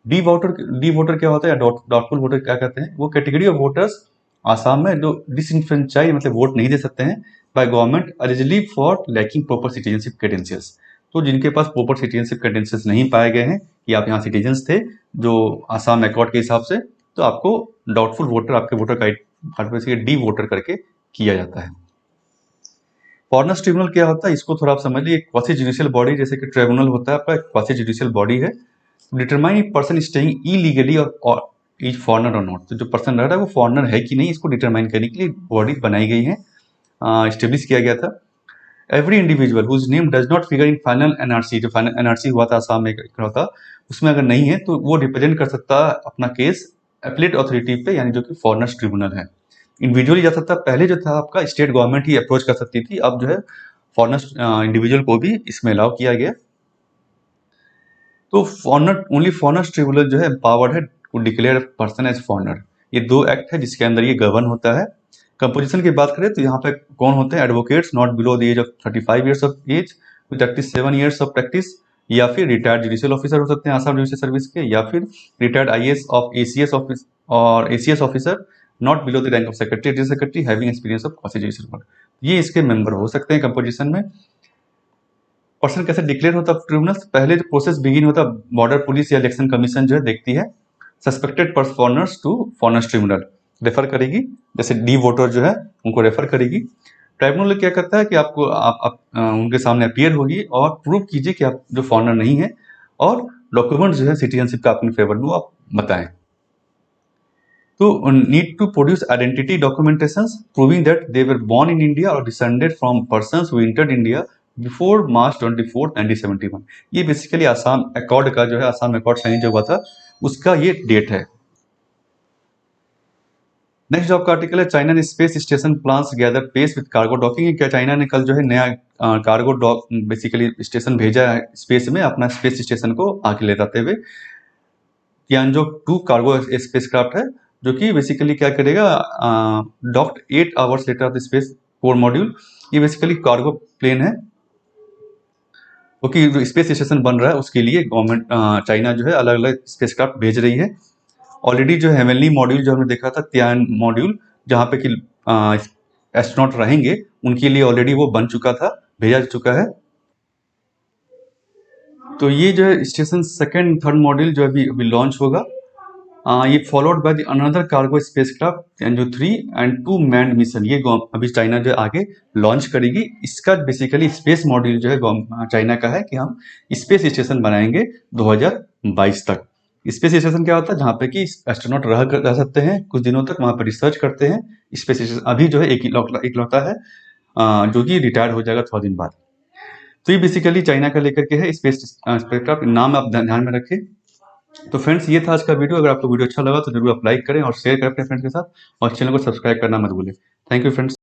डी वोटर क्या होता है, डाउटफुल वोटर क्या कहते हैं, वो कैटेगरी ऑफ वोटर्स आसाम में जो डिसइंफ्रेंचाइज मतलब वोट नहीं दे सकते हैं by government eligible for lacking proper citizenship credentials. तो जिनके पास प्रॉपर सिटीजनशिप क्रेडेंशियल्स नहीं पाए गए हैं कि आप यहाँ सिटीजन्स थे जो आसाम अकॉर्ड के हिसाब से, तो आपको डाउटफुल वोटर आपके वोटर कार्ड पे डी वोटर करके किया जाता है। फॉरनर्स ट्रिब्यूनल क्या होता है, इसको थोड़ा आप समझ लीजिए। क्वासी जुडिशियल बॉडी जैसे कि ट्रिब्यूनल होता है आपका, क्वासी जुडिशियल बॉडी है। डिटरमाइन पर्सन स्टेइंग इलीगली और इज फॉरनर और नॉट। तो जो पर्सन रह रहा है वो फॉरनर है कि नहीं, इसको डिटरमाइन करने के लिए बॉडी बनाई गई है, स्टेब्लिश किया गया था। Every individual whose name does not figure in final NRC, जो फाइनल एनआरसी हुआ था आसाम में था, उसमें अगर नहीं है तो वो रिप्रेजेंट कर सकता है अपना केस एपीलेट अथॉरिटी पे, यानी जो कि फॉरनर्स ट्रिब्यूनल है। इंडिविजुअली जा सकता, पहले जो था आपका स्टेट गवर्नमेंट ही अप्रोच कर सकती थी, अब जो है फॉरनर्स इंडिविजुअल को भी इसमें अलाउ किया गया। तो फॉरनर ओनली फॉरनर्स ट्रिब्यूनल जो है एम्पावर्ड है to declare person as foreigner. ये 2 एक्ट है जिसके अंदर ये गवर्न होता है। कंपोजिशन की बात करें तो यहाँ पे कौन होते हैं, advocates not below the age of 35 years of age with 37 years of practice, या फिर रिटायर्ड जुडिशियल ऑफिसर हो सकते हैं आसाम जुडिशियल सर्विस के, या फिर retired IAS of ACS office और ACS officer not below the rank of secretary having experience of quasi judicial work. ये इसके मेंबर हो सकते हैं कंपोजिशन में। पर्सन कैसे डिक्लेयर होता है ट्रिब्यूनल, पहले जो प्रोसेस बिगिन होता है बॉर्डर पुलिस या इलेक्शन कमीशन जो है देखती है suspected foreigners to foreigners tribunal, refer करेगी, जैसे डी वोटर जो है उनको रेफर करेगी। ट्राइब्यूनल क्या करता है कि आपको आप उनके सामने अपीयर होगी और प्रूव कीजिए कि आप जो फॉरनर नहीं है, और डॉक्यूमेंट जो है सिटीजनशिप का अपने फेवर में आप बताएं। तो need to produce identity documentations proving that they were born in India और descended from persons who entered India before March 24, 1971। ये बेसिकली आसाम अकॉर्ड का जो है, आसाम अकॉर्ड साइन जो हुआ था उसका ये डेट है। नेक्स्ट जो आपका आर्टिकल है, चाइना ने space station plans gather pace with cargo docking. क्या चाइना ने कल जो है नया कार्गो डॉक बेसिकली स्टेशन भेजा है स्पेस में, अपना स्पेस स्टेशन को आगे ले जाते हुए। तियानजो 2 कार्गो स्पेसक्राफ्ट है जो कि बेसिकली क्या करेगा, docked 8 hours later of the space core module. ये बेसिकली कार्गो प्लेन है, क्योंकि जो स्पेस स्टेशन बन रहा है उसके लिए गवर्नमेंट चाइना जो है अलग अलग स्पेसक्राफ्ट भेज रही है। ऑलरेडी जो हेवनली मॉड्यूल जो हमने देखा था, तियान मॉड्यूल, जहाँ पे कि एस्ट्रोनॉट रहेंगे, उनके लिए ऑलरेडी वो बन चुका था, भेजा चुका है। तो ये जो है स्टेशन सेकंड थर्ड मॉड्यूल जो अभी लॉन्च होगा, ये followed by the another cargo spacecraft Tianzhou 3 and 2 manned mission. ये अभी चाइना जो आगे लॉन्च करेगी। इसका बेसिकली स्पेस मॉड्यूल जो है चाइना का है कि हम स्पेस स्टेशन बनाएंगे 2022 तक। स्पेस स्टेशन क्या होता है, जहाँ पे कि एस्ट्रोनॉट रह सकते हैं कुछ दिनों तक, वहां पर रिसर्च करते हैं। स्पेस स्टेशन अभी जो है इकलौता है जो कि रिटायर हो जाएगा थोड़ा दिन बाद। तो ये बेसिकली चाइना का लेकर के है स्पेस स्पेसक्राफ्ट, नाम आप ध्यान में रखें। तो फ्रेंड्स ये था आज का वीडियो। अगर आपको वीडियो अच्छा लगा तो जरूर आप लाइक करें और शेयर करें अपने फ्रेंड्स के साथ, और चैनल को सब्सक्राइब करना मत भूलें। Thank you friends.